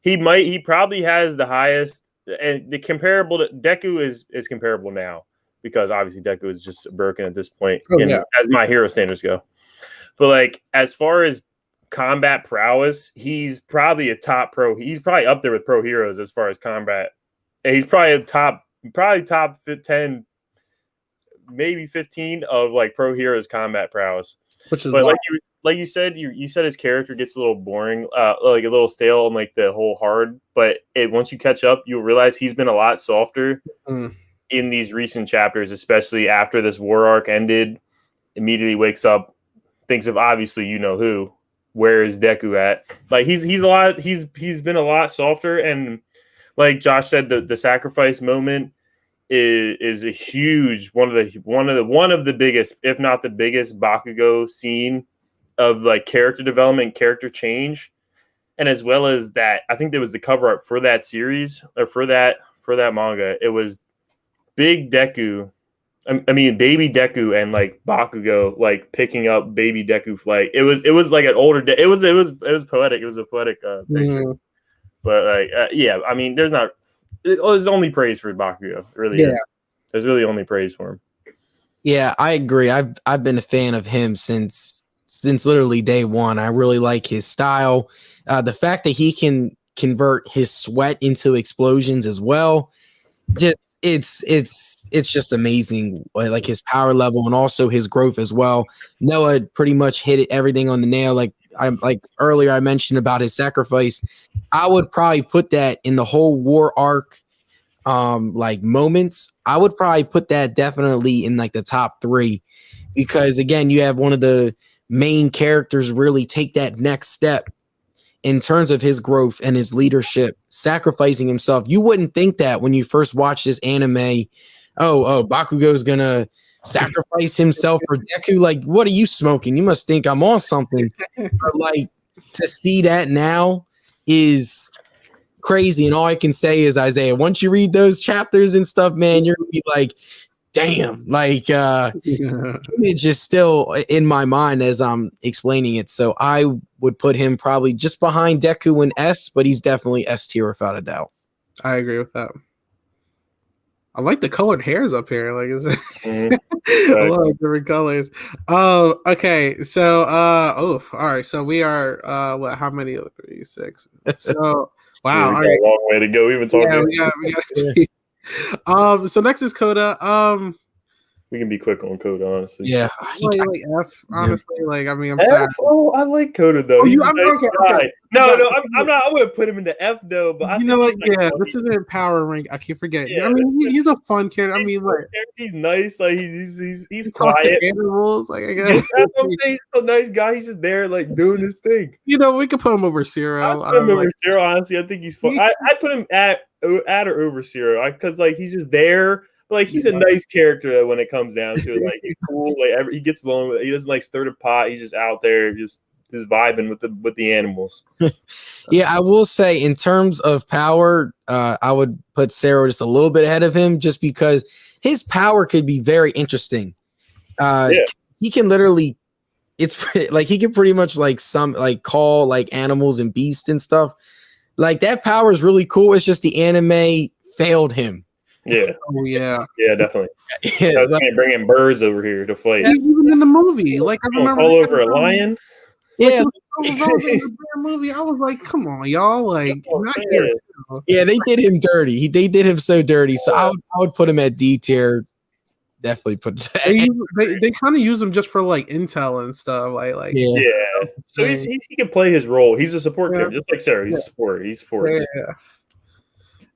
he probably has the highest. And the comparable to Deku is comparable now because obviously Deku is just broken at this point, as my hero standards go. But like as far as combat prowess, he's probably a top pro. He's probably up there with pro heroes as far as combat. And he's probably top 10, maybe 15 of like pro heroes combat prowess. Which is but like you said his character gets a little boring, like a little stale and like the whole hard. But once you catch up, you'll realize he's been a lot softer in these recent chapters, especially after this war arc ended. Immediately wakes up, thinks of obviously who. Where is Deku at? Like he's been a lot softer, and like Josh said, the sacrifice moment is a huge one of the biggest, if not the biggest, Bakugo scene of like character development, character change, and as well as that, I think there was the cover art for that series or for that manga. It was big Deku. I mean, baby Deku and like Bakugo, like picking up baby Deku flight. It was like an older. It was poetic. It was a poetic picture. But like, I mean, there's only praise for Bakugo. It really is. There's really only praise for him. Yeah, I agree. I've been a fan of him since literally day one. I really like his style. The fact that he can convert his sweat into explosions as well. It's just amazing, like his power level and also his growth as well. Noah pretty much hit everything on the nail. Like earlier I mentioned about his sacrifice. I would probably put that in the whole war arc like moments. I would probably put that definitely in like the top 3 because again, you have one of the main characters really take that next step in terms of his growth and his leadership, sacrificing himself. You wouldn't think that when you first watch this anime. Bakugo's gonna sacrifice himself for Deku. Like, what are you smoking? You must think I'm on something. But like to see that now is crazy. And all I can say is, Isaiah, once you read those chapters and stuff, man, you're gonna be like, damn, like it's just still in my mind as I'm explaining it. So I would put him probably just behind Deku in S, but he's definitely S tier without a doubt. I agree with that. I like the colored hairs up here. Like a lot of different colors. Okay. So all right. So we are how many? 3, 6. So wow. All right. A long way to go. Even talking. Yeah, we got so next is Coda. We can be quick on Coda, honestly. Yeah. Like F, honestly. Like, I mean, I'm sorry. Oh, I like Coda though. Okay. No, I'm not. I wouldn't put him into F though. But you know what? Yeah, this is an power rank. I keep forgetting. Yeah, I mean, he's a fun kid. I mean, like he's nice. Like he's quiet. Animals. Like I guess that's what I'm saying. He's a nice guy. He's just there, like doing his thing. We could put him over Zero. I put him over Zero. Honestly, I think he's fun. I put him at or over Zero because like he's just there. But, like he's a nice character when it comes down to it. Like he's cool. Like he gets along with it. He doesn't like stir the pot. He's just out there, just vibing with the animals. Yeah, I will say in terms of power, I would put Zero just a little bit ahead of him, just because his power could be very interesting. Yeah. He can literally, it's like he can pretty much like call like animals and beasts and stuff. Like that power is really cool. It's just the anime failed him. Yeah. Oh yeah. Yeah, definitely. Yeah, I was bringing birds over here to fight. Even in the movie, like I remember all over a lion. yeah, in the movie, I was like, "Come on, y'all!" Like, not here. Too. yeah, they did him dirty. They did him so dirty. So I would put him at D tier. Definitely put. They kind of use him just for like intel and stuff. Like Yeah. So he can play his role. He's a support character, just like Sarah. He's a support. He supports. Yeah.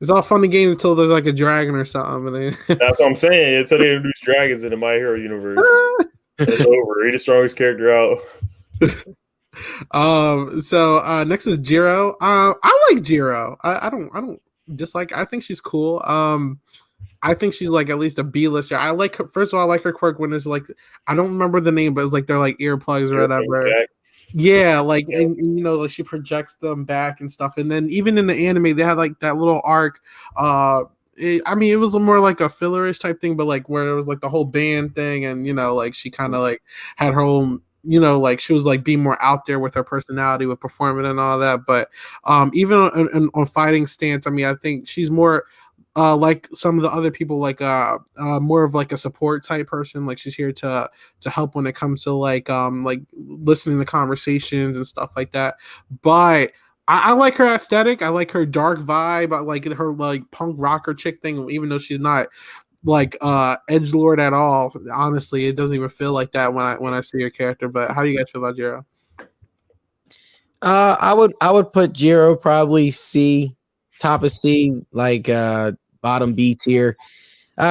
It's all fun and games until there's like a dragon or something. And then... That's what I'm saying. Until they introduce dragons into My Hero universe, it's over. He's the strongest character out. So next is Jiro. I like Jiro. I don't dislike. I think she's cool. I think she's like at least a B-lister. I like her. First of all, I like her quirk when it's like I don't remember the name, but it's like they're like earplugs or whatever. Yeah, like and you know, like she projects them back and stuff. And then even in the anime, they had like that little arc. I mean, it was more like a fillerish type thing, but like where it was like the whole band thing, and you know, like she kind of like had her own. You know, like she was like being more out there with her personality, with performing and all that. But even on fighting stance, I mean, I think she's more like some of the other people, like more of like a support type person. Like she's here to help when it comes to like listening to conversations and stuff like that. But I like her aesthetic. I like her dark vibe. I like her like punk rocker chick thing, even though she's not like edgelord at all. Honestly, it doesn't even feel like that when I see your character. But how do you guys feel about Jiro? I would put Jiro probably C, top of C, like bottom B tier.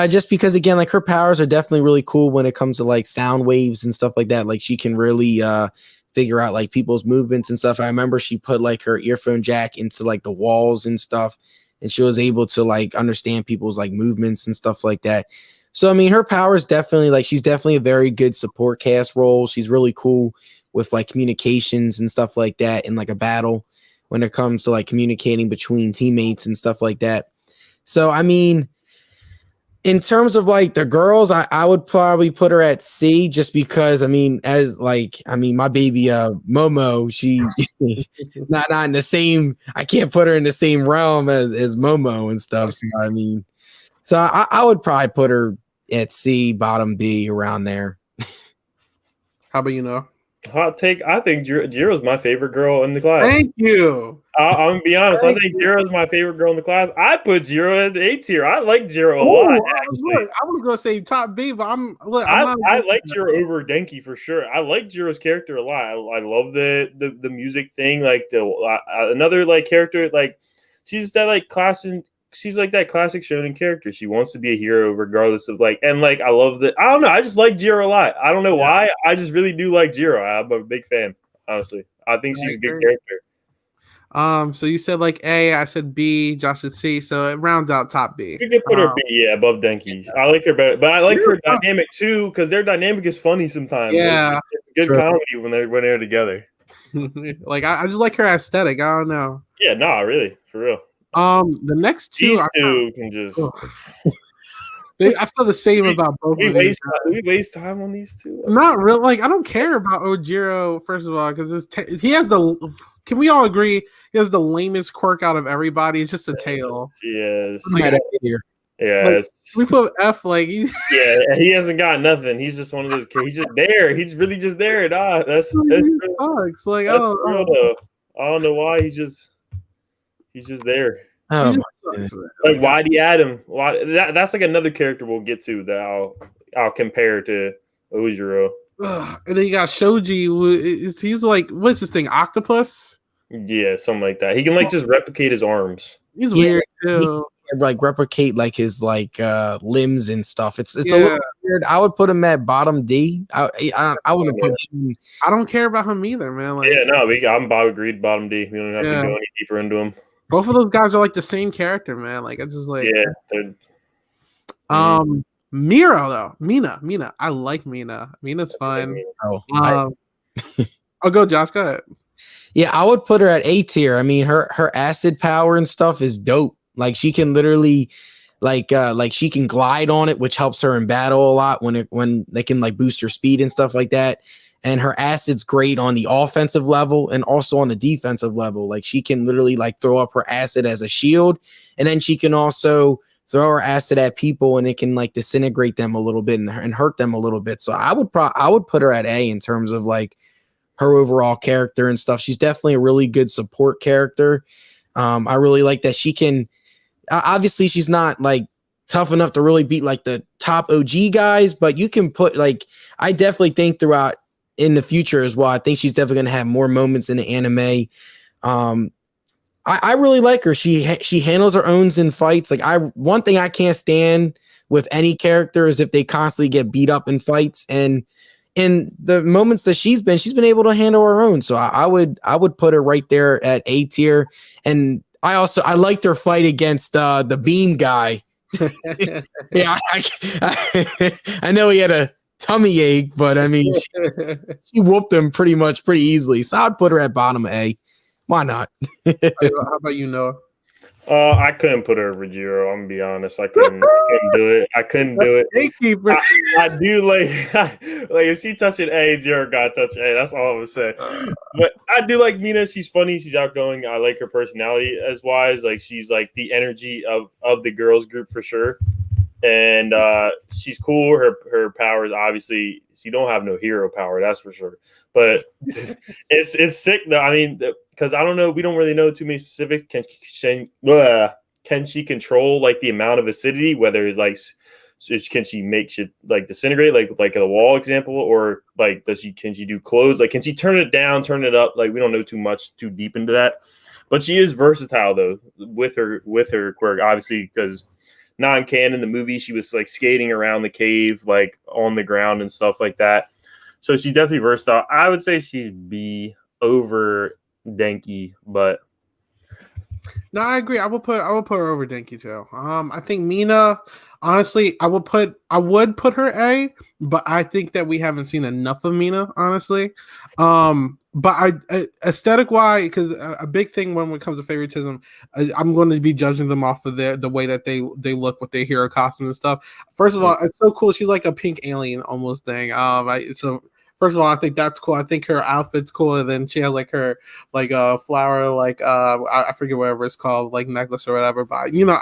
Just because again, like her powers are definitely really cool when it comes to like sound waves and stuff like that. Like she can really figure out like people's movements and stuff. I remember she put like her earphone jack into like the walls and stuff, and she was able to like understand people's like movements and stuff like that. So I mean, her power is definitely like she's definitely a very good support cast role. She's really cool with like communications and stuff like that in like a battle when it comes to like communicating between teammates and stuff like that. So I mean, in terms of like the girls, I would probably put her at C, just because I mean, my baby Momo, she not in the same. I can't put her in the same realm as Momo and stuff. So, I mean, so I would probably put her at C, bottom B, around there. How about you know? Hot take. I think Jiro's my favorite girl in the class. Thank you. I'm gonna be honest. I think Jiro's my favorite girl in the class. I put Jiro at A tier. I like Jiro a lot. Look, I was gonna say top B, but I like Jiro over Denki for sure. I like Jiro's character a lot. I love the music thing. Like another like character, like she's that like classic. She's like that classic shonen character. She wants to be a hero regardless of like, and like I love that. I don't know. I just like Jiro a lot. I don't know why. I just really do like Jiro. I'm a big fan. Honestly, I think she's a good character. So you said like A, I said B, Josh said C, so it rounds out top B. You can put her B, yeah, above Denki. I like her better, but I like her dynamic too, because their dynamic is funny sometimes. Yeah, like, it's good comedy when they're together. Like I just like her aesthetic. I don't know. Yeah, nah, really, for real. The next two, these two can just. I feel the same about both. We waste time on these two. Not really. Like I don't care about Ojiro first of all because he has the. Can we all agree he has the lamest quirk out of everybody? It's just a tail. Yes. Yeah, like, we put F like he hasn't got nothing. He's just one of those. He's just there. He's really just there. Nah, that's sucks. Like that's real though. I don't know why he's just there. Oh, like why do you add him? Why that's like another character we'll get to that I'll compare to Ojiro. And then you got Shoji. He's like, what's this thing? Octopus? Yeah, something like that. He can like just replicate his arms. He's weird too. Like replicate like his like limbs and stuff. It's a little weird. I would put him at bottom D. I wouldn't put him. I don't care about him either, man. Like, yeah, no, I'm agreed bottom D. We don't have to go any deeper into him. Both of those guys are like the same character, man. Like I just like Miro though. Mina. I like Mina. Mina's fun. I'll go, Josh. Go ahead. Yeah, I would put her at A tier. I mean, her acid power and stuff is dope. Like she can literally, like she can glide on it, which helps her in battle a lot when they can like boost her speed and stuff like that. And her acid's great on the offensive level and also on the defensive level. Like she can literally like throw up her acid as a shield, and then she can also throw her acid at people, and it can like disintegrate them a little bit and hurt them a little bit. So I would put her at A in terms of like her overall character and stuff. She's definitely a really good support character. I really like that she can. Obviously, she's not like tough enough to really beat like the top OG guys, but you can put like, I definitely think throughout in the future as well, I think she's definitely going to have more moments in the anime. I really like her. She handles her owns in fights. Like one thing I can't stand with any character is if they constantly get beat up in fights, and in the moments that she's been able to handle her own. So I would put her right there at A tier. And I liked her fight against the beam guy. Yeah, I know he had a tummy ache, but I mean, she whooped him pretty easily. So I'd put her at bottom A. Why not? How about you, Noah? I couldn't put her over Jiro. I'm gonna be honest. I couldn't do it. I couldn't do it. Gatekeeper. I do like if she touching A, Jiro gotta touch A. That's all I'm gonna say. But I do like Mina. She's funny. She's outgoing. I like her personality as wise. Like she's like the energy of the girls group for sure. And she's cool. Her powers, obviously, she don't have no hero power, that's for sure. But it's sick though. I mean, because I don't know, we don't really know too many specifics. Can she control like the amount of acidity? Whether it's like, can she make shit like disintegrate, like a wall example, or like can she do clothes? Like, can she turn it down, turn it up? Like, we don't know too deep into that. But she is versatile though with her quirk, obviously, because non-canon the movie, she was like skating around the cave, like on the ground and stuff like that. So she's definitely versatile. I would say she's B over Denki, but no, I agree. I will put her over Denki too. I think Mina, honestly, I would put her A, but I think that we haven't seen enough of Mina, honestly. But aesthetic wise, because a big thing when it comes to favoritism, I'm going to be judging them off of the way that they look with their hero costume and stuff. First of all, it's so cool. She's like a pink alien almost thing. So first of all, I think that's cool. I think her outfit's cool, and then she has like her like flower, like I forget whatever it's called, like necklace or whatever. But you know,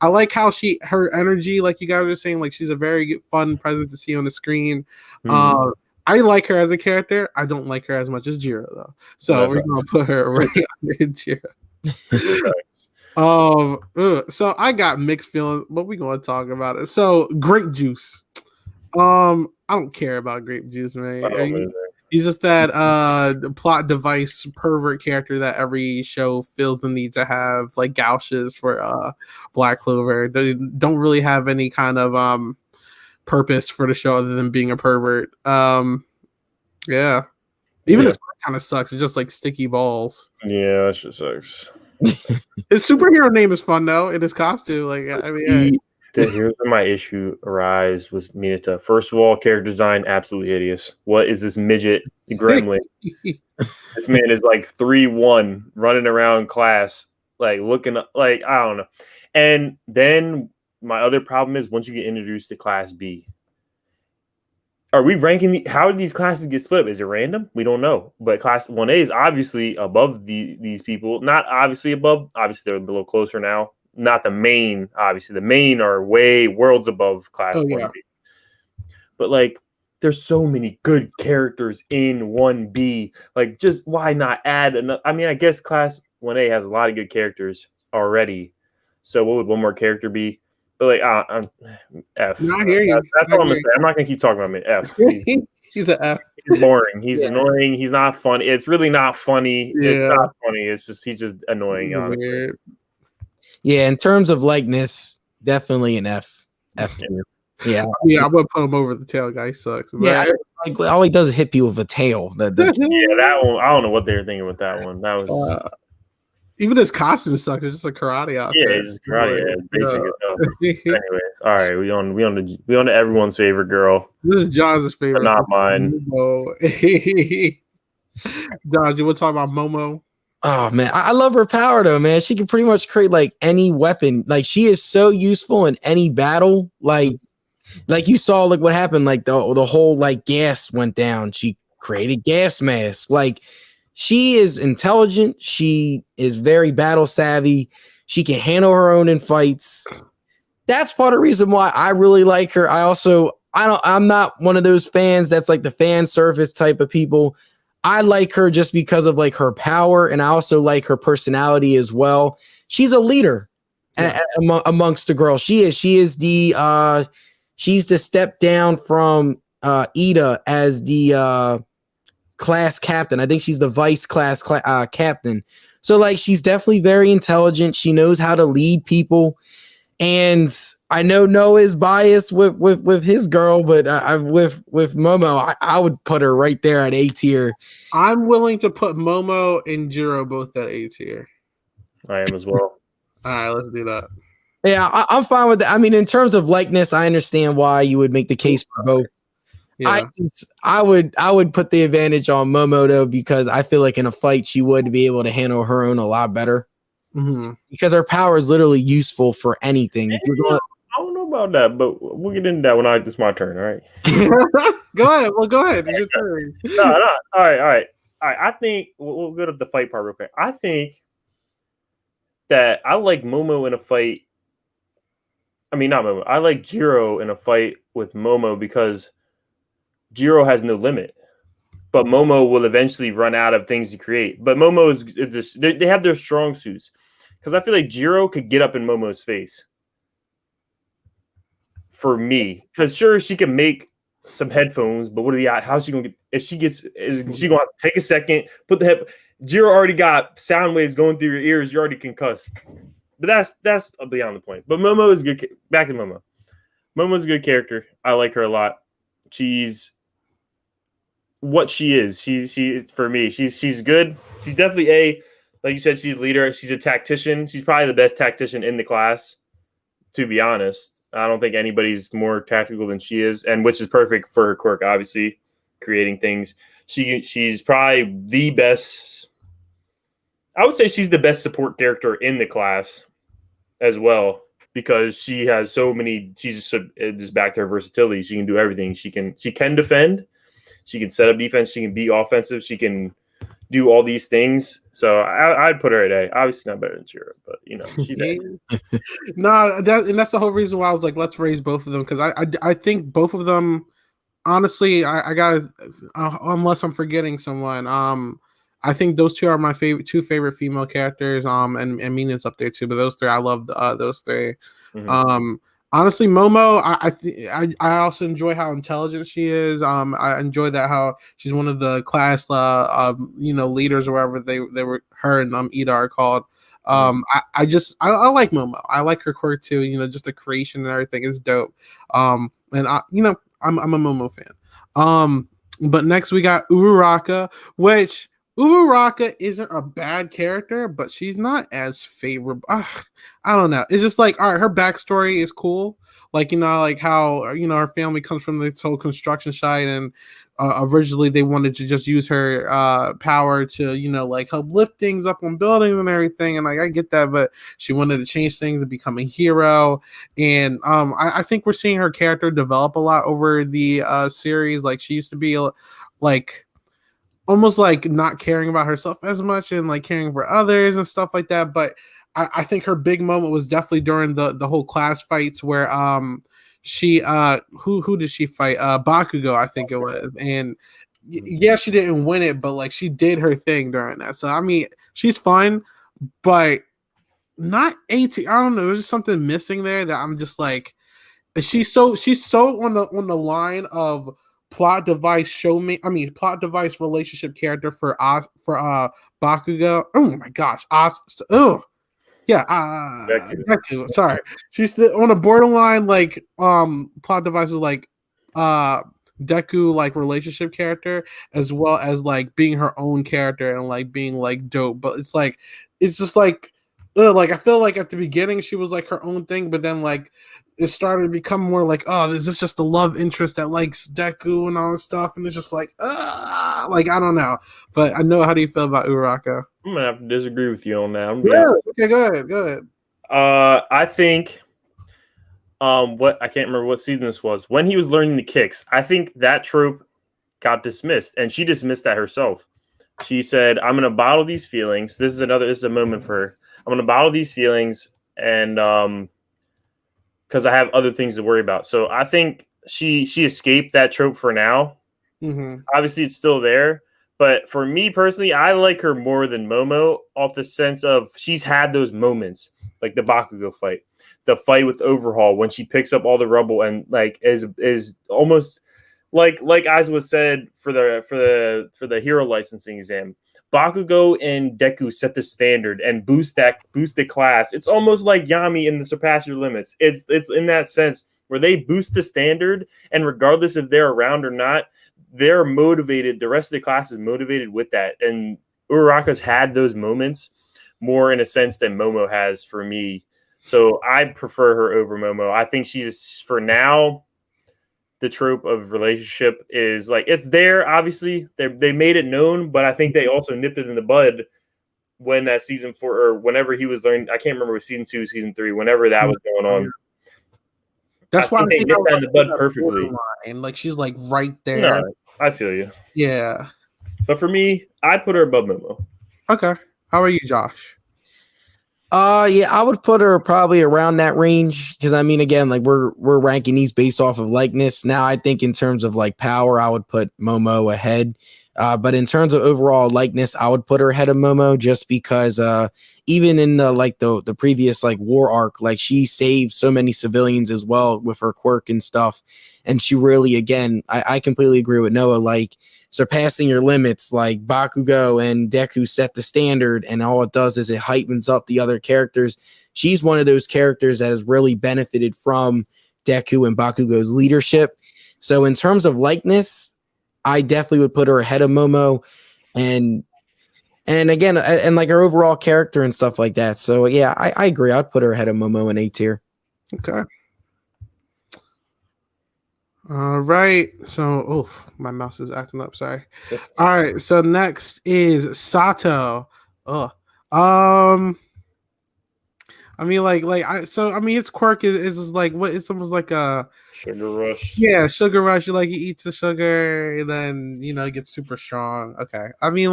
I like how her energy, like you guys were saying, like she's a very fun presence to see on the screen. Mm-hmm. I like her as a character. I don't like her as much as Jiro though. So we're gonna put her right in Jiro. So I got mixed feelings, but we're gonna talk about it. So grape juice. I don't care about grape juice, man. He's just that plot device pervert character that every show feels the need to have, like Gouches for Black Clover. They don't really have any kind of purpose for the show other than being a pervert. Yeah. Even his kind of sucks. It's just like sticky balls. Yeah, that shit sucks. His superhero name is fun though, in his costume. Like, I mean, here's where my issue arises with Mineta. First of all, character design absolutely hideous. What is this midget gremlin? This man is like 3'1", running around class, like looking like I don't know. And then my other problem is once you get introduced to Class B, are we ranking? How did these classes get split up? Is it random? We don't know. But Class 1A is obviously above these people. Not obviously above. Obviously, they're a little closer now. Not the main. Obviously, the main are way worlds above Class 1B. Yeah. But like, there's so many good characters in 1B. Like, just why not add another? I mean, I guess Class 1A has a lot of good characters already. So what would one more character be? But like, I'm F. No, I hear you. That's all I'm gonna say. I'm not gonna keep talking about me. F. He's an F. He's boring. He's annoying. He's not funny. It's really not funny. Yeah. It's not funny. It's just he's just annoying. Honestly. Weird. Yeah, in terms of likeness, definitely an F. F tier. Yeah, yeah, I would put him over the tail guy. He sucks. But yeah, like all he does is hit you with a tail. Yeah, that one. I don't know what they were thinking with that one. That was. Even his costume sucks. It's just a karate outfit. Yeah, it's just karate. Basic. Anyways, all right, we on to everyone's favorite girl. This is John's favorite, but not mine. John, you want to talk about Momo? Oh man, I love her power though, man. She can pretty much create like any weapon. Like she is so useful in any battle. Like you saw like what happened. Like the whole like gas went down. She created gas mask. Like she is intelligent. She is very battle savvy. She can handle her own in fights. That's part of the reason why I really like her. I'm not one of those fans that's like the fan service type of people. I like her just because of like her power, and I also like her personality as well. She's a leader amongst the girls. She is the she's the step down from Ida as the class captain. I think she's the vice class captain. So like she's definitely very intelligent. She knows how to lead people. And I know Noah is biased with his girl, but with Momo, I would put her right there at A tier. I'm willing to put Momo and Jiro both at A tier. I am as well. All right, let's do that. Yeah, I'm fine with that. I mean, in terms of likeness, I understand why you would make the case for both. Yeah. I would put the advantage on Momo though, because I feel like in a fight she would be able to handle her own a lot better. Mm-hmm. Because her power is literally useful for anything. If you're going, I don't know about that, but we'll get into that when it's my turn. All right. Go ahead. Well, go ahead. It's your turn. No. All right. I think we'll go to the fight part real quick. I think that I like Momo in a fight. I mean, not Momo. I like Jiro in a fight with Momo because Jiro has no limit, but Momo will eventually run out of things to create. But Momo is they have their strong suits, because I feel like Jiro could get up in Momo's face. For me, because sure she can make some headphones, but how's she gonna get? If she gets, is she gonna have to take a second, put the head? Jiro already got sound waves going through your ears. You're already concussed. But that's beyond the point. But Momo is good. Back to Momo. Momo's a good character. I like her a lot. She's what she is. She for me. She's good. She's definitely like you said. She's a leader. She's a tactician. She's probably the best tactician in the class. To be honest, I don't think anybody's more tactical than she is, and which is perfect for her quirk. Obviously, creating things. She's probably the best. I would say she's the best support character in the class as well, because she has so many. She's just back to her versatility. She can do everything. She can defend. She can set up defense. She can be offensive. She can do all these things. So I'd put her at A. Obviously not better than Jiro, but she's A. No, that's the whole reason why I was like, let's raise both of them, because I think both of them. Honestly, I got unless I'm forgetting someone. I think those two are my two favorite female characters. And Mina's up there too. But those three, I love those three. Mm-hmm. Honestly, Momo, I also enjoy how intelligent she is. I enjoy that how she's one of the class, leaders or whatever they were. Her and Ida are called. I like Momo. I like her quirk too. Just the creation and everything is dope. And I'm a Momo fan. But next we got Uraka, which Uraka isn't a bad character, but she's not as favorable. I don't know. It's just like, all right, her backstory is cool. Like, like how, her family comes from this whole construction site, and originally they wanted to just use her power to, like help lift things up on buildings and everything. And like, I get that, but she wanted to change things and become a hero. And I think we're seeing her character develop a lot over the series. Like she used to be like almost like not caring about herself as much and like caring for others and stuff like that. But I think her big moment was definitely during the whole class fights where she who did she fight? Bakugo, I think it was. And yeah, she didn't win it, but like she did her thing during that. So I mean, she's fun, but not 18. I don't know. There's just something missing there that I'm just like, she's so on the line of plot device plot device relationship character for Bakugo. Oh my gosh, Deku. Sorry, she's on a borderline like plot devices like Deku like relationship character, as well as like being her own character and like being like dope. But it's just like I feel like at the beginning she was like her own thing, but then like it started to become more like, oh, this is just the love interest that likes Deku and all this stuff, and it's just like like I don't know, but I know how do you feel about Uraka? I'm gonna have to disagree with you on that. Okay, go ahead. I think what I can't remember what season this was when he was learning the kicks. I think that trope got dismissed, and she dismissed that herself. She said, "I'm gonna bottle these feelings. This is a moment for her. I'm gonna bottle these feelings, and because I have other things to worry about." So I think she escaped that trope for now. Mm-hmm. Obviously, it's still there. But for me personally, I like her more than Momo off the sense of she's had those moments, like the Bakugo fight, the fight with Overhaul when she picks up all the rubble and like is almost like as was said for the hero licensing exam. Bakugo and Deku set the standard and boost the class. It's almost like Yami in the Surpass Your Limits. It's in that sense where they boost the standard, and regardless if they're around or not, they're motivated. The rest of the class is motivated with that. And Uraka's had those moments more in a sense than Momo has for me. So I prefer her over Momo. I think she's, for now, the trope of relationship is like, it's there. Obviously, they made it known, but I think they also nipped it in the bud when that season 4 or whenever he was learning. I can't remember if season 2, season 3, whenever that was going on. That's why they nipped that in the bud perfectly. And like she's like right there. No, I feel you. Yeah. But for me, I put her above Momo. Okay. How are you, Josh? Yeah, I would put her probably around that range because I mean, again, like we're ranking these based off of likeness. Now, I think in terms of like power, I would put Momo ahead. But in terms of overall likeness, I would put her ahead of Momo just because even in the previous like war arc, like she saved so many civilians as well with her quirk and stuff. And she really, again, I completely agree with Noah, like surpassing your limits, like Bakugo and Deku set the standard, and all it does is it heightens up the other characters. She's one of those characters that has really benefited from Deku and Bakugo's leadership. So in terms of likeness, I definitely would put her ahead of Momo, and again, and like her overall character and stuff like that. So yeah, I agree. I'd put her ahead of Momo in A tier. Okay. All right. So, my mouse is acting up. Sorry. All right. So next is Sato. I mean, his quirk is like what? It's almost like a sugar rush. Yeah, sugar rush. Like he eats the sugar, and then he gets super strong. Okay. I mean,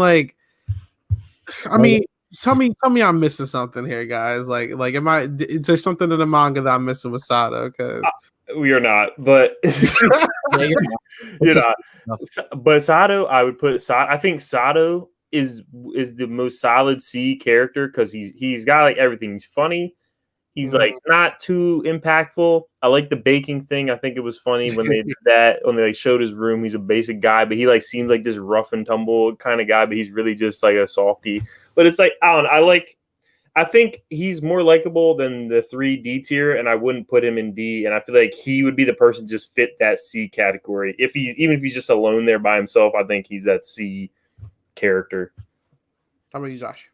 tell me, I'm missing something here, guys. Like, is there something in the manga that I'm missing with Sato? Because we are not, but you're not. But Sato, I would put Sato. I think Sato is the most solid C character because he's got like everything. He's funny. He's like not too impactful. I like the baking thing. I think it was funny when they did that, when they like showed his room. He's a basic guy, but he like seems like this rough and tumble kind of guy, but he's really just like a softie. But it's like, I think he's more likable than the 3D tier, and I wouldn't put him in D. And I feel like he would be the person to just fit that C category. Even if he's just alone there by himself, I think he's that C character. How about you, Josh?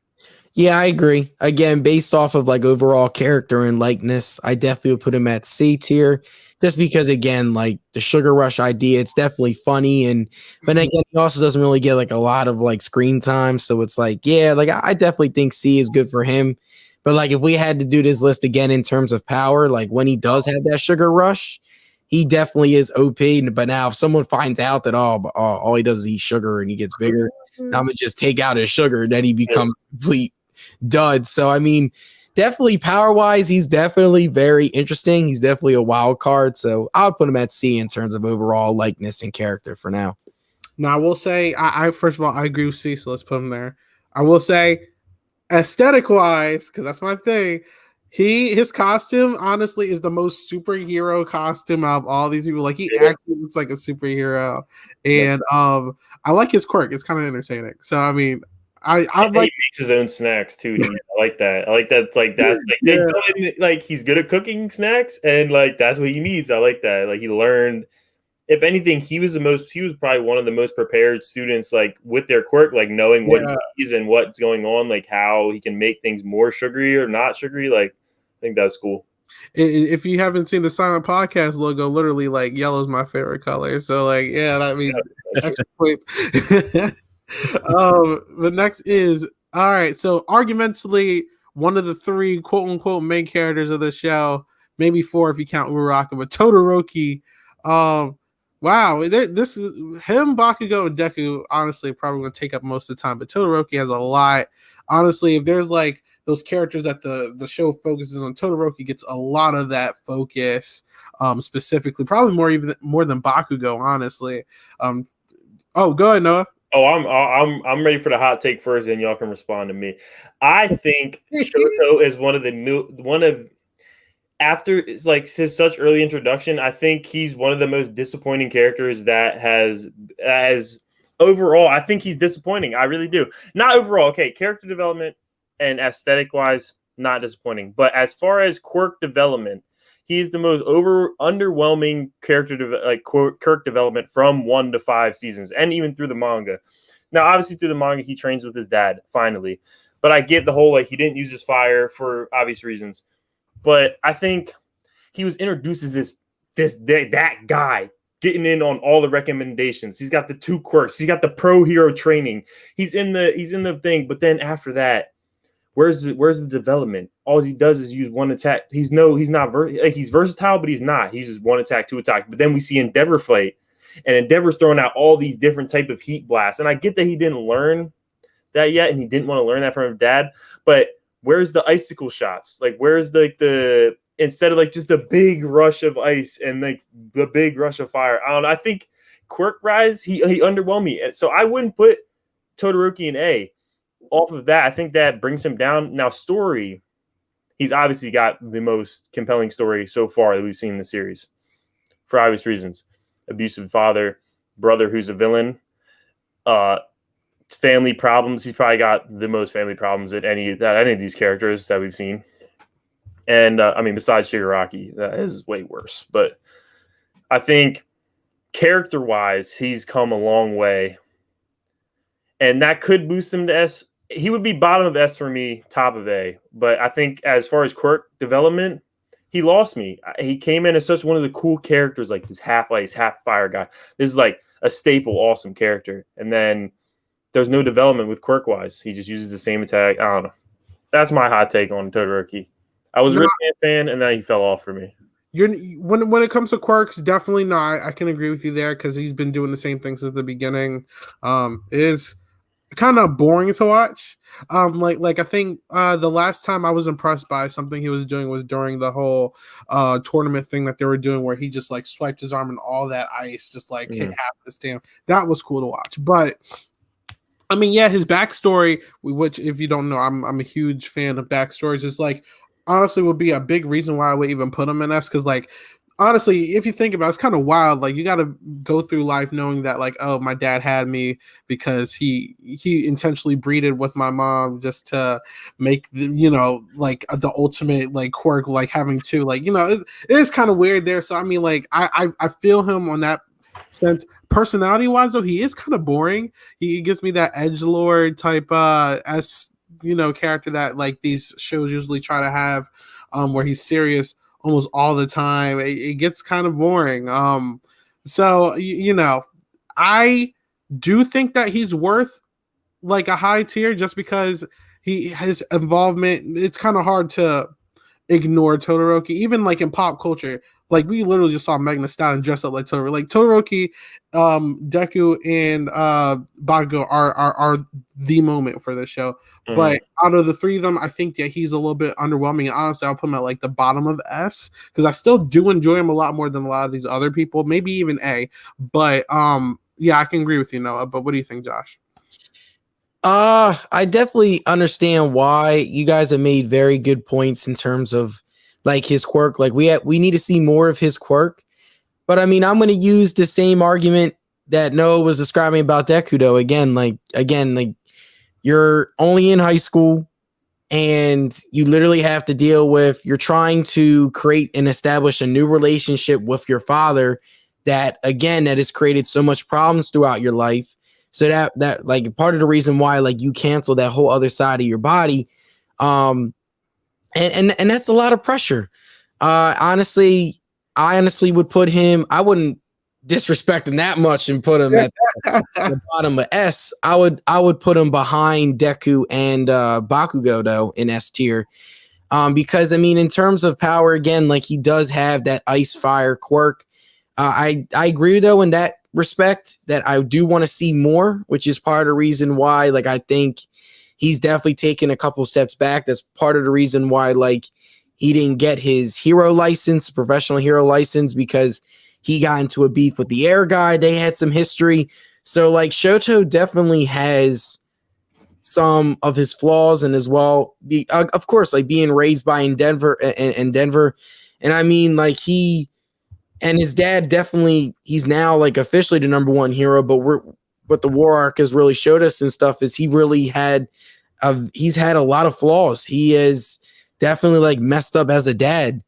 Yeah, I agree. Again, based off of like overall character and likeness, I definitely would put him at C tier. Just because, again, like the sugar rush idea, it's definitely funny, but again, he also doesn't really get like a lot of like screen time. So it's like, yeah, like I definitely think C is good for him. But like if we had to do this list again in terms of power, like when he does have that sugar rush, he definitely is OP. But now if someone finds out that all he does is eat sugar and he gets bigger, I'm gonna just take out his sugar, then he becomes a complete dud. So I mean, definitely power-wise, he's definitely very interesting. He's definitely a wild card. So I'll put him at C in terms of overall likeness and character for now. Now I will say, I first of all, I agree with C, so let's put him there. I will say, aesthetic-wise, because that's my thing, his costume honestly is the most superhero costume of all these people. Like he actually looks like a superhero, and I like his quirk. It's kind of entertaining. So I mean, I like he makes his own snacks too. I like that. I like that. Like that's like he's good at cooking snacks, and like that's what he needs. I like that. Like he learned. If anything, he was probably one of the most prepared students, like with their quirk, like knowing what he is and what's going on, like how he can make things more sugary or not sugary. Like I think that's cool. If you haven't seen the Silent Podcast logo, literally like yellow is my favorite color. So like, yeah, I mean, extra points. The next is all right. So argumentally, one of the three quote unquote main characters of the show, maybe four if you count Uraka, but Todoroki. Wow, this is him, Bakugo, and Deku. Honestly, probably going to take up most of the time, but Todoroki has a lot. Honestly, if there's like those characters that the show focuses on, Todoroki gets a lot of that focus. Specifically, probably more than Bakugo. Honestly. Oh, go ahead, Noah. Oh, I'm ready for the hot take first, and y'all can respond to me. I think Shoto is one of after it's like his such early introduction. I think he's one of the most disappointing characters that has overall. I think he's disappointing. I really do. Not overall. Okay, character development and aesthetic wise, not disappointing. But as far as quirk development, he's the most underwhelming character quirk development from 1 to 5 seasons, and even through the manga. Now, obviously, through the manga, he trains with his dad finally. But I get the whole like he didn't use his fire for obvious reasons. But I think he was introduced as that guy getting in on all the recommendations. He's got the 2 quirks. He's got the pro hero training. He's in the thing. But then after that, where's the development? All he does is use one attack. He's versatile, but he's not. He's just 1 attack, 2 attack. But then we see Endeavor fight, and Endeavor's throwing out all these different type of heat blasts. And I get that he didn't learn that yet, and he didn't want to learn that from his dad. But where's the icicle shots? Like, where's the instead of like just the big rush of ice and like the big rush of fire? I don't know. I think quirk rise, he underwhelmed me. So I wouldn't put Todoroki in A. Off of that, I think that brings him down. Now, story, he's obviously got the most compelling story so far that we've seen in the series for obvious reasons. Abusive father, brother who's a villain, family problems. He's probably got the most family problems that any of these characters that we've seen. And I mean, besides Shigaraki, that is way worse. But I think character-wise, he's come a long way. And that could boost him to S. He would be bottom of S for me, top of A. But I think as far as quirk development, he lost me. He came in as such one of the cool characters, like this half ice, half fire guy. This is like a staple, awesome character. And then there's no development with quirk wise. He just uses the same attack. I don't know. That's my hot take on Todoroki. I was really a fan, and then he fell off for me. When it comes to quirks, definitely not. I can agree with you there because he's been doing the same thing since the beginning. It is kind of boring to watch. Like I think the last time I was impressed by something he was doing was during the whole tournament thing that they were doing, where he just like swiped his arm and all that ice just like hit half the stand. That was cool to watch. But I mean, yeah, his backstory, which if you don't know, I'm a huge fan of backstories, is like honestly would be a big reason why I would even put him in S, because like honestly, if you think about it, it's kind of wild. Like you got to go through life knowing that like, oh, my dad had me because he intentionally breeded with my mom just to make like the ultimate like quirk, like having to like it is kind of weird there. So I mean, like I feel him on that sense. Personality wise though, he is kind of boring. He gives me that edgelord type character that like these shows usually try to have, where he's serious almost all the time. It gets kind of boring. So I do think that he's worth like a high tier just because his involvement. It's kind of hard to ignore Todoroki, even like in pop culture. Like we literally just saw Megan Thee Stallion dress up like Todoroki. Like Todoroki, Deku, and Bakugo are the moment for this show. Mm-hmm. But out of the three of them, I think that he's a little bit underwhelming. And honestly, I'll put him at like the bottom of S because I still do enjoy him a lot more than a lot of these other people. Maybe even A. But yeah, I can agree with you, Noah. But what do you think, Josh? I definitely understand why you guys have made very good points in terms of like his quirk. Like we need to see more of his quirk. But I mean, I'm going to use the same argument that Noah was describing about Deku though. Again, like you're only in high school and you literally have to deal with, you're trying to create and establish a new relationship with your father that has created so much problems throughout your life. So that like part of the reason why like you cancel that whole other side of your body. And that's a lot of pressure. Honestly, I honestly would put him. I wouldn't disrespect him that much and put him at the bottom of S. I would put him behind Deku and Bakugo though in S tier. Because I mean, in terms of power, again, like he does have that ice fire quirk. I agree though in that respect that I do want to see more, which is part of the reason why, like, I think he's definitely taken a couple steps back. That's part of the reason why, like, he didn't get his hero license, professional hero license, because he got into a beef with the air guy. They had some history. So, like, Shoto definitely has some of his flaws, and as well, of course, like being raised by in Denver. And I mean, like, he and his dad definitely, he's now like officially the number one hero, but what the war arc has really showed us and stuff is he really he's had a lot of flaws. He is definitely like messed up as a dad,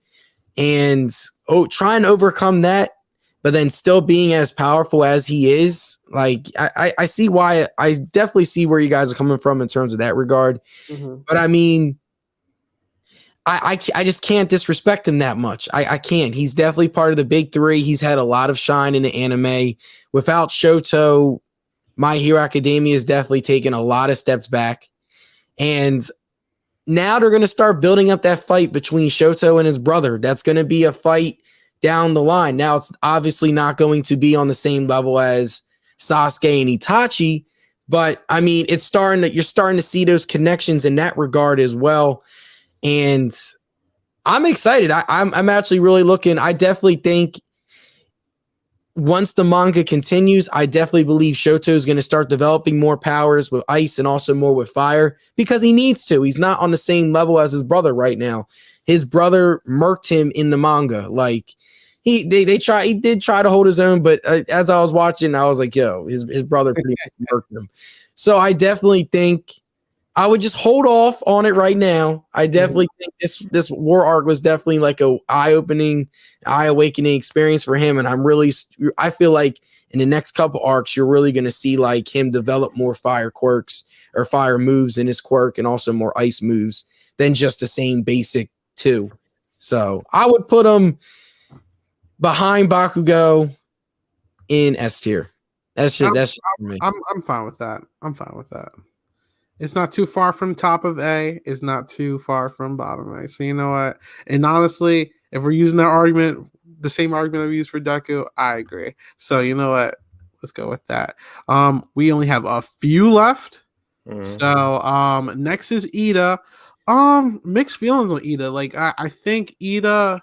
and trying to overcome that, but then still being as powerful as he is. Like, I see why. I definitely see where you guys are coming from in terms of that regard. Mm-hmm. But I mean, I just can't disrespect him that much. I can't. He's definitely part of the big three. He's had a lot of shine in the anime. Without Shoto, My Hero Academia has definitely taken a lot of steps back. And now they're going to start building up that fight between Shoto and his brother. That's going to be a fight down the line. Now, it's obviously not going to be on the same level as Sasuke and Itachi, but I mean, you're starting to see those connections in that regard as well. And I'm excited. I'm actually really looking. I definitely think once the manga continues, I definitely believe Shoto is going to start developing more powers with ice and also more with fire, because he needs to. He's not on the same level as his brother right now. His brother murked him in the manga. Like, he did try to hold his own, but as I was watching, I was like, yo, his brother pretty much murked him. So I definitely think I would just hold off on it right now. I definitely think this war arc was definitely like a eye-awakening experience for him. And I feel like in the next couple arcs, you're really going to see like him develop more fire quirks or fire moves in his quirk, and also more ice moves than just the same basic two. So I would put him behind Bakugo in S tier. That's for me. I'm fine with that. It's not too far from top of A. It's not too far from bottom A. So you know what? And honestly, if we're using that argument, the same argument I've used for Deku, I agree. So you know what? Let's go with that. We only have a few left. So next is Ida. Mixed feelings on Ida. Like, I think Ida.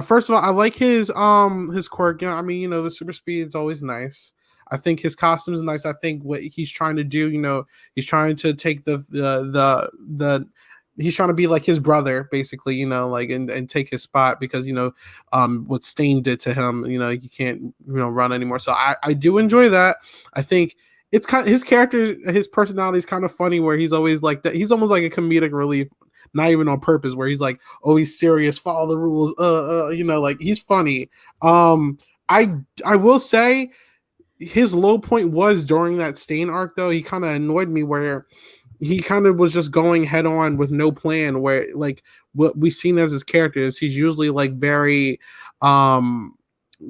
First of all, I like his quirk. I mean, the super speed is always nice. I think his costume is nice. I think what he's trying to do, he's trying to take he's trying to be like his brother, basically, and take his spot, because what Stain did to him. You can't run anymore. So I do enjoy that. I think it's kind of, his character, his personality is kind of funny, where he's always like that. He's almost like a comedic relief. Not even on purpose, where he's like, oh, he's serious, follow the rules, like, he's funny. I will say his low point was during that Stain arc, though. He kind of annoyed me, where he kind of was just going head on with no plan, where, like, what we've seen as his character is he's usually like very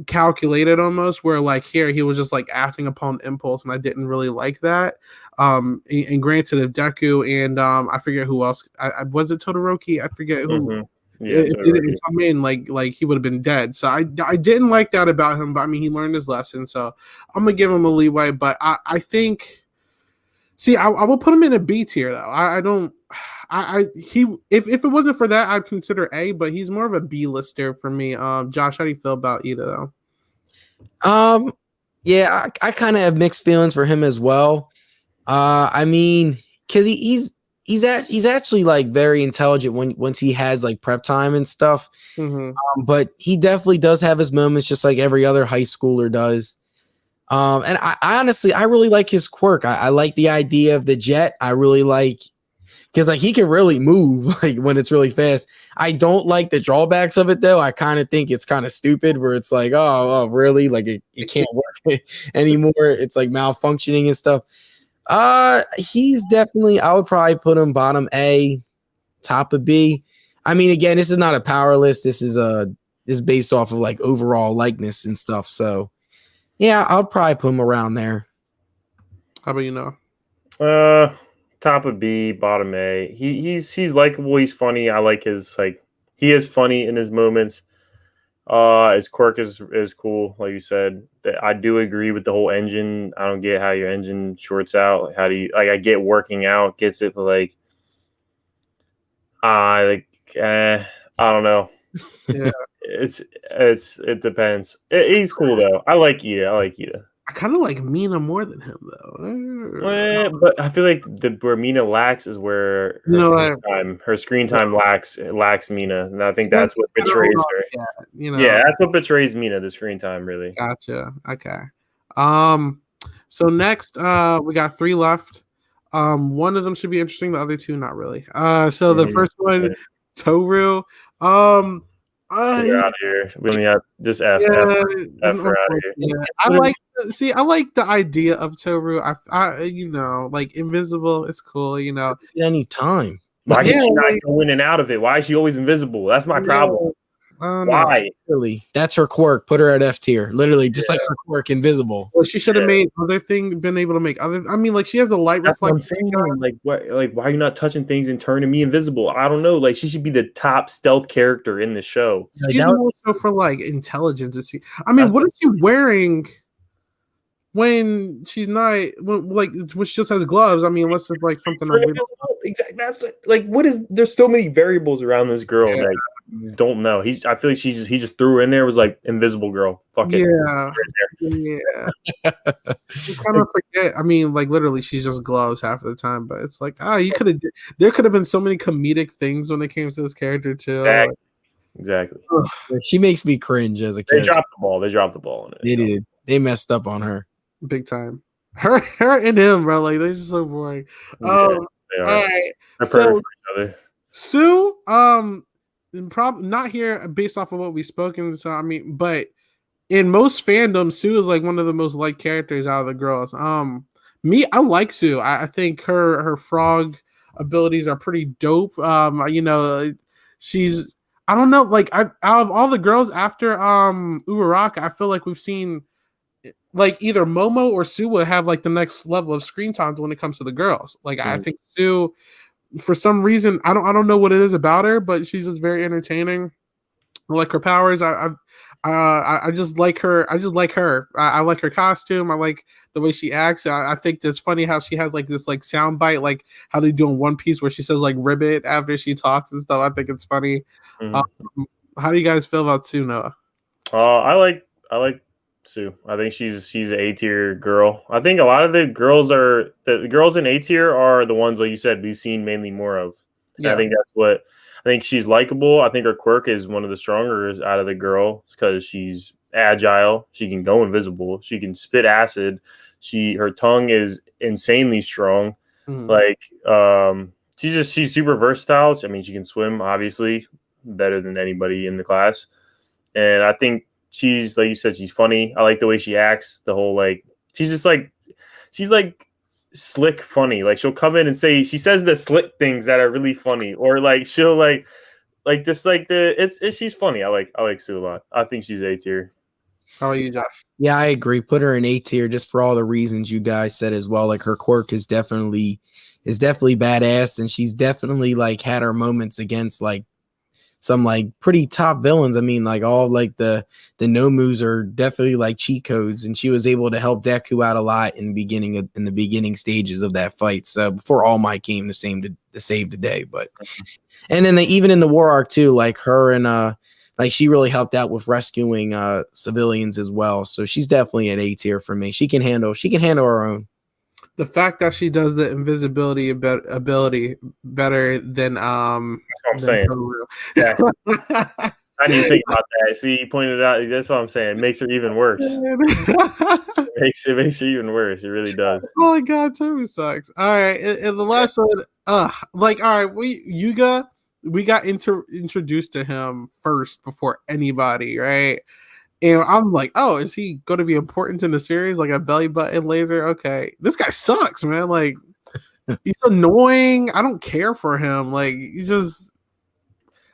calculated almost, where like here he was just like acting upon impulse, and I didn't really like that. And granted, if Deku and I forget who else, I was it Todoroki? I forget who. It didn't come in, like he would have been dead. So I didn't like that about him, but I mean, he learned his lesson, so I'm gonna give him a leeway. But I think, I will put him in a B tier, though. If it wasn't for that, I'd consider A, but he's more of a B lister for me. Josh, how do you feel about Ida, though? Yeah, I kind of have mixed feelings for him as well. I mean, because he's actually like very intelligent once he has like prep time and stuff. But he definitely does have his moments, just like every other high schooler does. And I honestly, I really like his quirk. I like the idea of the jet. I really like, because like he can really move like when it's really fast. I don't like the drawbacks of it, though. I kind of think it's kind of stupid, where it's like, oh really? Like it can't work anymore. It's like malfunctioning and stuff. He's definitely, I would probably put him bottom A, top of B. I mean, again, this is not a power list. This is based off of like overall likeness and stuff. So yeah, I'll probably put him around there. How about you know? Top of B, bottom A. He's likable. He's funny. I like his he is funny in his moments. His quirk is cool, like you said. I do agree with the whole engine. I don't get how your engine shorts out. Like, how do you like? I get working out gets it, but like, I don't know. Yeah. It depends. He's cool though. I like Ida. I kind of like Mina more than him though. But I feel like where Mina lacks is where her screen time lacks Mina, and I think that's what betrays her. Yeah, yeah, that's what betrays Mina, the screen time, really. Gotcha. Okay. So next, we got 3 left. One of them should be interesting. The other 2, not really. So the first one, Toru. We're out of here. We only have just F. Yeah, F for out of here. Yeah. I like the idea of Toru. I like invisible. It's cool. Any time. Why can she not go in and out of it? Why is she always invisible? That's my problem. Why? Really? That's her quirk. Put her at F tier. Literally, just like her quirk, invisible. Well, she should have made other thing. Been able to make other. I mean, like she has a light reflection. Like what? Like why are you not touching things and turning me invisible? I don't know. Like she should be the top stealth character in the show. She's more so for like intelligence. I mean, what is she wearing when she's not? When she just has gloves. I mean, unless it's like something. Exactly. That's like what is? There's so many variables around this girl that you don't know. I feel like he just threw her in there. Was like invisible girl. Fuck it. Yeah. Just kind of forget. I mean, like literally, she's just gloves half of the time. But it's like, you could have. There could have been so many comedic things when it came to this character too. Exactly. She makes me cringe as a kid. They dropped the ball. They dropped the ball on it. They did. They messed up on her. Big time. Her and him, bro. Like they're just so boring. All right. So Sue, probably not here based off of what we've spoken. So I mean, but in most fandoms, Sue is like one of the most liked characters out of the girls. I like Sue. I think her frog abilities are pretty dope. She's I don't know, like out of all the girls after Uraka, I feel like we've seen like either Momo or Sue will have like the next level of screen times when it comes to the girls. Like I think Sue, for some reason, I don't know what it is about her, but she's just very entertaining. I like her powers. I just like her. I just like her. I like her costume. I like the way she acts. I think it's funny how she has like this like sound bite, like how they do in One Piece, where she says like "ribbit" after she talks and stuff. I think it's funny. How do you guys feel about Sue, Noah? I like Sue. I think she's an A tier girl. I think a lot of the girls in A tier are the ones like you said we've seen mainly more of. Yeah. I think that's what I think she's likable. I think her quirk is one of the stronger out of the girls because she's agile. She can go invisible. She can spit acid. Her tongue is insanely strong. Like she's super versatile. I mean, she can swim obviously better than anybody in the class, and I think. She's like you said, she's funny. I like the way she acts. The whole like she's like slick funny. Like she'll come in and she says the slick things that are really funny, or like she'll like just like she's funny. I like Sue a lot. I think she's A tier. How about you, Josh? Yeah, I agree. Put her in A tier just for all the reasons you guys said as well. Like her quirk is definitely badass, and she's definitely like had her moments against like some like pretty top villains. I mean, like all like the Nomus are definitely like cheat codes, and she was able to help Deku out a lot in the beginning stages of that fight. So before All Might came to save the day, but and then even in the war arc too, like her and like she really helped out with rescuing civilians as well. So she's definitely an A tier for me. She can handle her own. The fact that she does the invisibility ability better than that's what I'm saying. Yeah. I didn't think about that. See, you pointed out. That's what I'm saying. It makes her even worse. It makes her even worse. It really does. Oh my god, Toby sucks. All right, and the last one, all right, we got introduced to him first before anybody, right? And I'm like, oh, is he going to be important in the series? Like a belly button laser? Okay. This guy sucks, man. Like, he's annoying. I don't care for him. Like,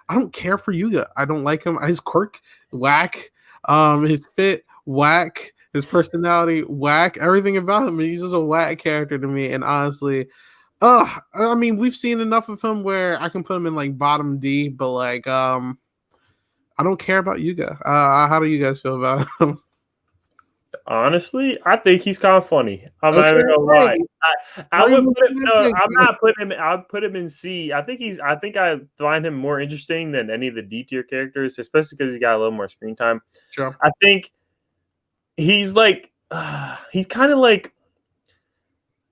I don't care for Yuga. I don't like him. His quirk, whack. His fit, whack. His personality, whack. Everything about him, he's just a whack character to me. And honestly, I mean, we've seen enough of him where I can put him in like bottom D, but like, I don't care about Yuga. How do you guys feel about him? Honestly, I think he's kind of funny. I'm Okay, not even gonna lie. I Why would you put him. No, think- I'm not putting him. I'll put him in C. I think I find him more interesting than any of the D tier characters, especially because he got a little more screen time. Sure. I think he's like he's kind of like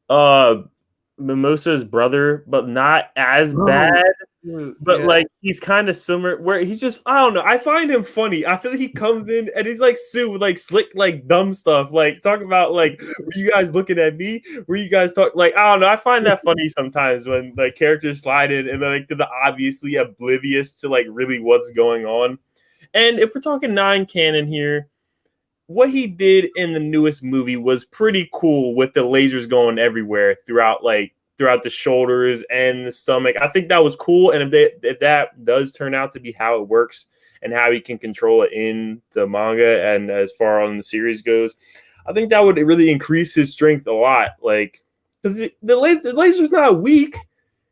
Mimosa's brother, but not as bad. But Yeah. like he's kind of similar where he's just I don't know. I find him funny. I feel like he comes in and he's like with like slick, like dumb stuff. Like talk about like were you guys looking at me? Were you guys talk like I don't know. I find that funny sometimes when like characters slide in and like they're obviously oblivious to like really what's going on. And if we're talking 9 canon here, what he did in the newest movie was pretty cool with the lasers going everywhere throughout the shoulders and the stomach. I think that was cool. And if that does turn out to be how it works and how he can control it in the manga and as far on the series goes, I think that would really increase his strength a lot. Like, because the laser's not weak.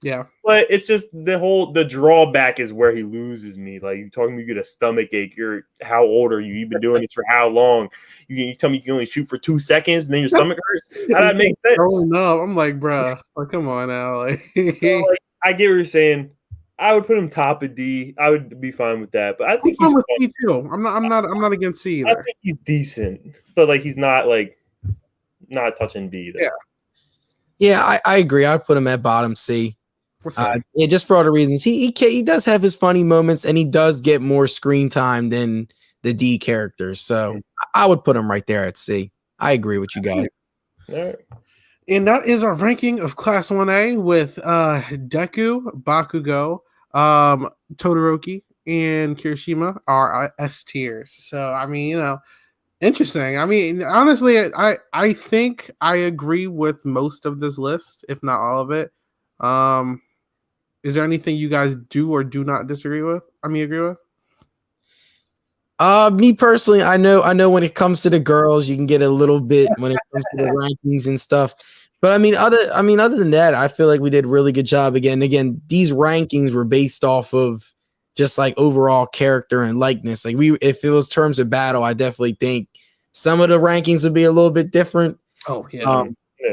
Yeah. But it's just the drawback is where he loses me. Like you talking, you get a stomach ache. How old are you? You've been doing this for how long? You tell me you can only shoot for 2 seconds and then your stomach hurts. How that makes sense? No, I'm like, bruh, like, come on now. Like, So, like, I get what you're saying. I would put him top of D. I would be fine with that. But I think I'm he's with C too. I'm not against C either. I think he's decent, but like he's not not touching B either. Yeah, I agree. I'd put him at bottom C. Yeah, just for all the reasons. He does have his funny moments, and he does get more screen time than the D characters. So I would put him right there at C. I agree with you guys. All right. And that is our ranking of Class 1A with Deku, Bakugo, Todoroki, and Kirishima are S tiers. So I mean, interesting. I mean, honestly, I think I agree with most of this list, if not all of it. Is there anything you guys do or do not disagree with? Agree with? Me personally, I know when it comes to the girls, you can get a little bit when it comes to the rankings and stuff. But other than that, I feel like we did a really good job. Again, these rankings were based off of just like overall character and likeness. Like if it was terms of battle, I definitely think some of the rankings would be a little bit different. Oh yeah.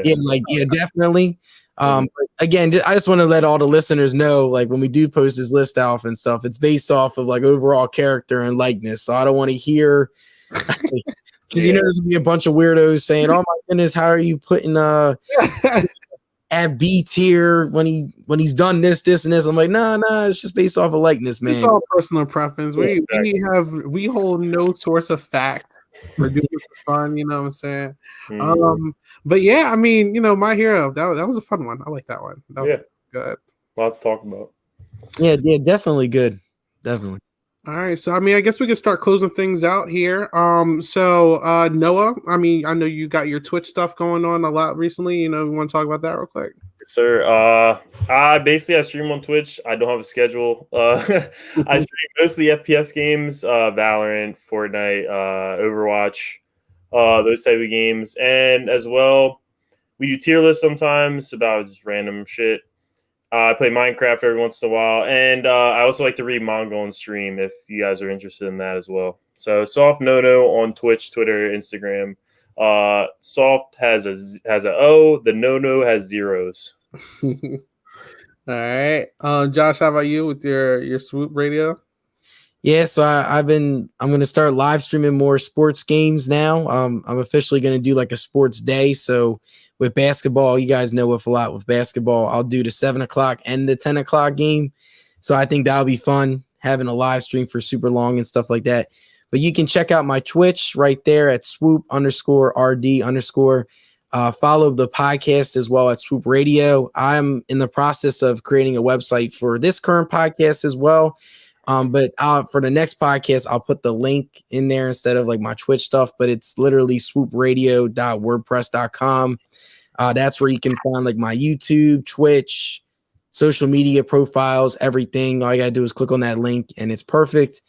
Definitely. But again, I just want to let all the listeners know, like when we do post this list off and stuff, it's based off of like overall character and likeness. So I don't want to hear because there's gonna be a bunch of weirdos saying, "Oh my goodness, how are you putting at B tier when he's done this, and this?" I'm like, nah, it's just based off of likeness, man. It's all personal preference. We hold no source of fact. We're doing it for fun, you know what I'm saying? But yeah, I mean, My Hero, that was a fun one. I like that one. That was good. A lot to talk about. Yeah, definitely good. Definitely. All right, so I guess we can start closing things out here. So Noah, I know you got your Twitch stuff going on a lot recently. We want to talk about that real quick. Yes, sir. I stream on Twitch. I don't have a schedule. I stream mostly FPS games, Valorant, Fortnite, Overwatch, those type of games, and as well, we do tier lists sometimes about just random shit. I play Minecraft every once in a while, and I also like to read manga on stream if you guys are interested in that as well. So Soft No on Twitch, Twitter, Instagram. Soft has a O. The No has zeros. All right, Josh, how about you with your Swoop Radio? Yeah, so I'm going to start live streaming more sports games now. I'm officially going to do like a sports day. So with basketball, you guys know a lot with basketball. I'll do the 7 o'clock and the 10 o'clock game. So I think that'll be fun having a live stream for super long and stuff like that. But you can check out my Twitch right there at swoop_RD_. Follow the podcast as well at Swoop Radio. I'm in the process of creating a website for this current podcast as well. But for the next podcast, I'll put the link in there instead of like my Twitch stuff, but it's literally swoopradio.wordpress.com. That's where you can find like my YouTube, Twitch, social media profiles, everything. All you gotta do is click on that link and it's perfect.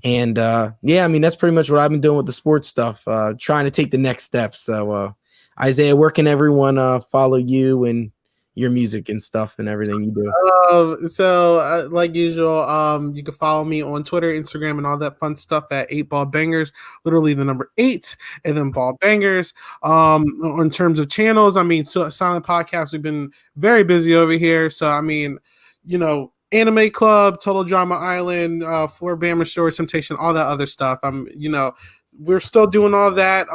And yeah, I mean, that's pretty much what I've been doing with the sports stuff, trying to take the next step. So Isaiah, where can everyone follow you and your music and stuff and everything you do? So like usual, you can follow me on Twitter, Instagram, and all that fun stuff at 8 Ball Bangers, literally the number 8 and then Ball Bangers. In terms of channels, I mean, so Silent Podcast, we've been very busy over here. So I mean, Anime Club, Total Drama Island, Floor Bama Shore, Temptation, all that other stuff. We're still doing all that.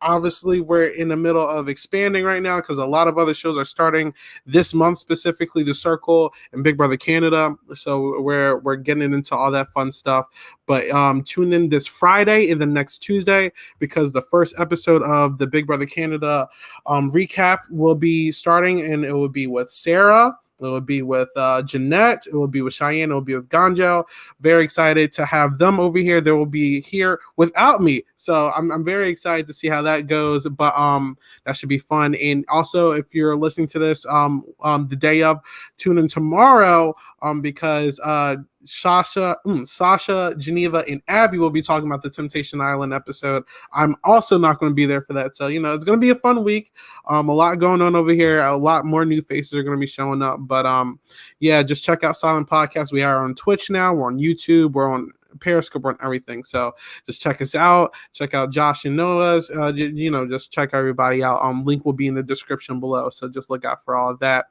Obviously, we're in the middle of expanding right now because a lot of other shows are starting this month, specifically The Circle and Big Brother Canada. So we're getting into all that fun stuff. But tune in this Friday and the next Tuesday because the first episode of the Big Brother Canada recap will be starting, and it will be with Sarah. It will be with Jeanette. It will be with Cheyenne. It will be with Ganjo. Very excited to have them over here. They will be here without me. So I'm very excited to see how that goes. But that should be fun. And also, if you're listening to this the day of, tune in tomorrow because Sasha, Geneva, and Abby will be talking about the Temptation Island episode. I'm also not going to be there for that. So, it's going to be a fun week. A lot going on over here. A lot more new faces are going to be showing up. But yeah, just check out Silent Podcast. We are on Twitch now. We're on YouTube. We're on Periscope, we're on everything. So just check us out. Check out Josh and Noah's. Just check everybody out. Link will be in the description below. So just look out for all of that.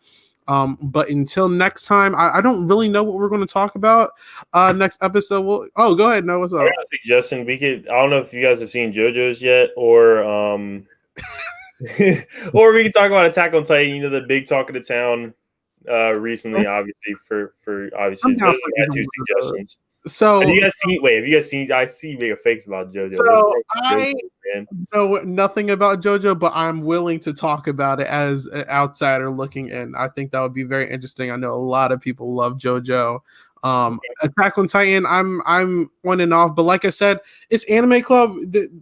But until next time, I don't really know what we're going to talk about next episode. Go ahead. No, what's up? I got a suggestion. I don't know if you guys have seen JoJo's yet, or or we can talk about Attack on Titan. The big talk of the town recently, obviously for obviously. Those are my 2 suggestions. So have you guys seen? I see you make a face about JoJo. So I know nothing about JoJo, but I'm willing to talk about it as an outsider looking in. I think that would be very interesting. I know a lot of people love JoJo. Attack on Titan, I'm on and off, but like I said, it's Anime Club.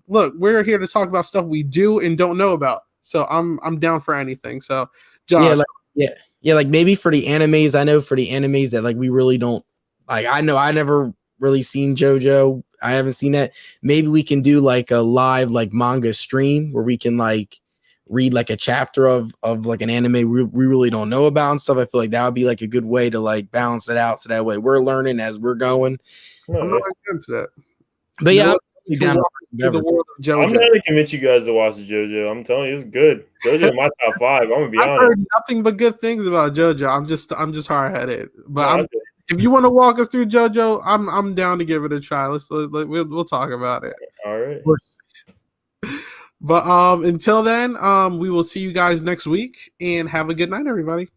Look, we're here to talk about stuff we do and don't know about. So I'm down for anything. So Josh, like maybe for the animes, I know for the animes that like we really don't. Like, I know I never really seen JoJo. I haven't seen that. Maybe we can do like a live like manga stream where we can like read like a chapter of like an anime we really don't know about and stuff. I feel like that would be like a good way to like balance it out. So that way we're learning as we're going. I'm not against that. But yeah, I'm down to the world of JoJo. I'm trying to convince you guys to watch JoJo. I'm telling you, it's good. JoJo in my top 5. I'm gonna be honest. I've heard nothing but good things about JoJo. I'm just hard headed, but if you want to walk us through JoJo, I'm down to give it a try. We'll talk about it. All right. But until then, we will see you guys next week and have a good night, everybody.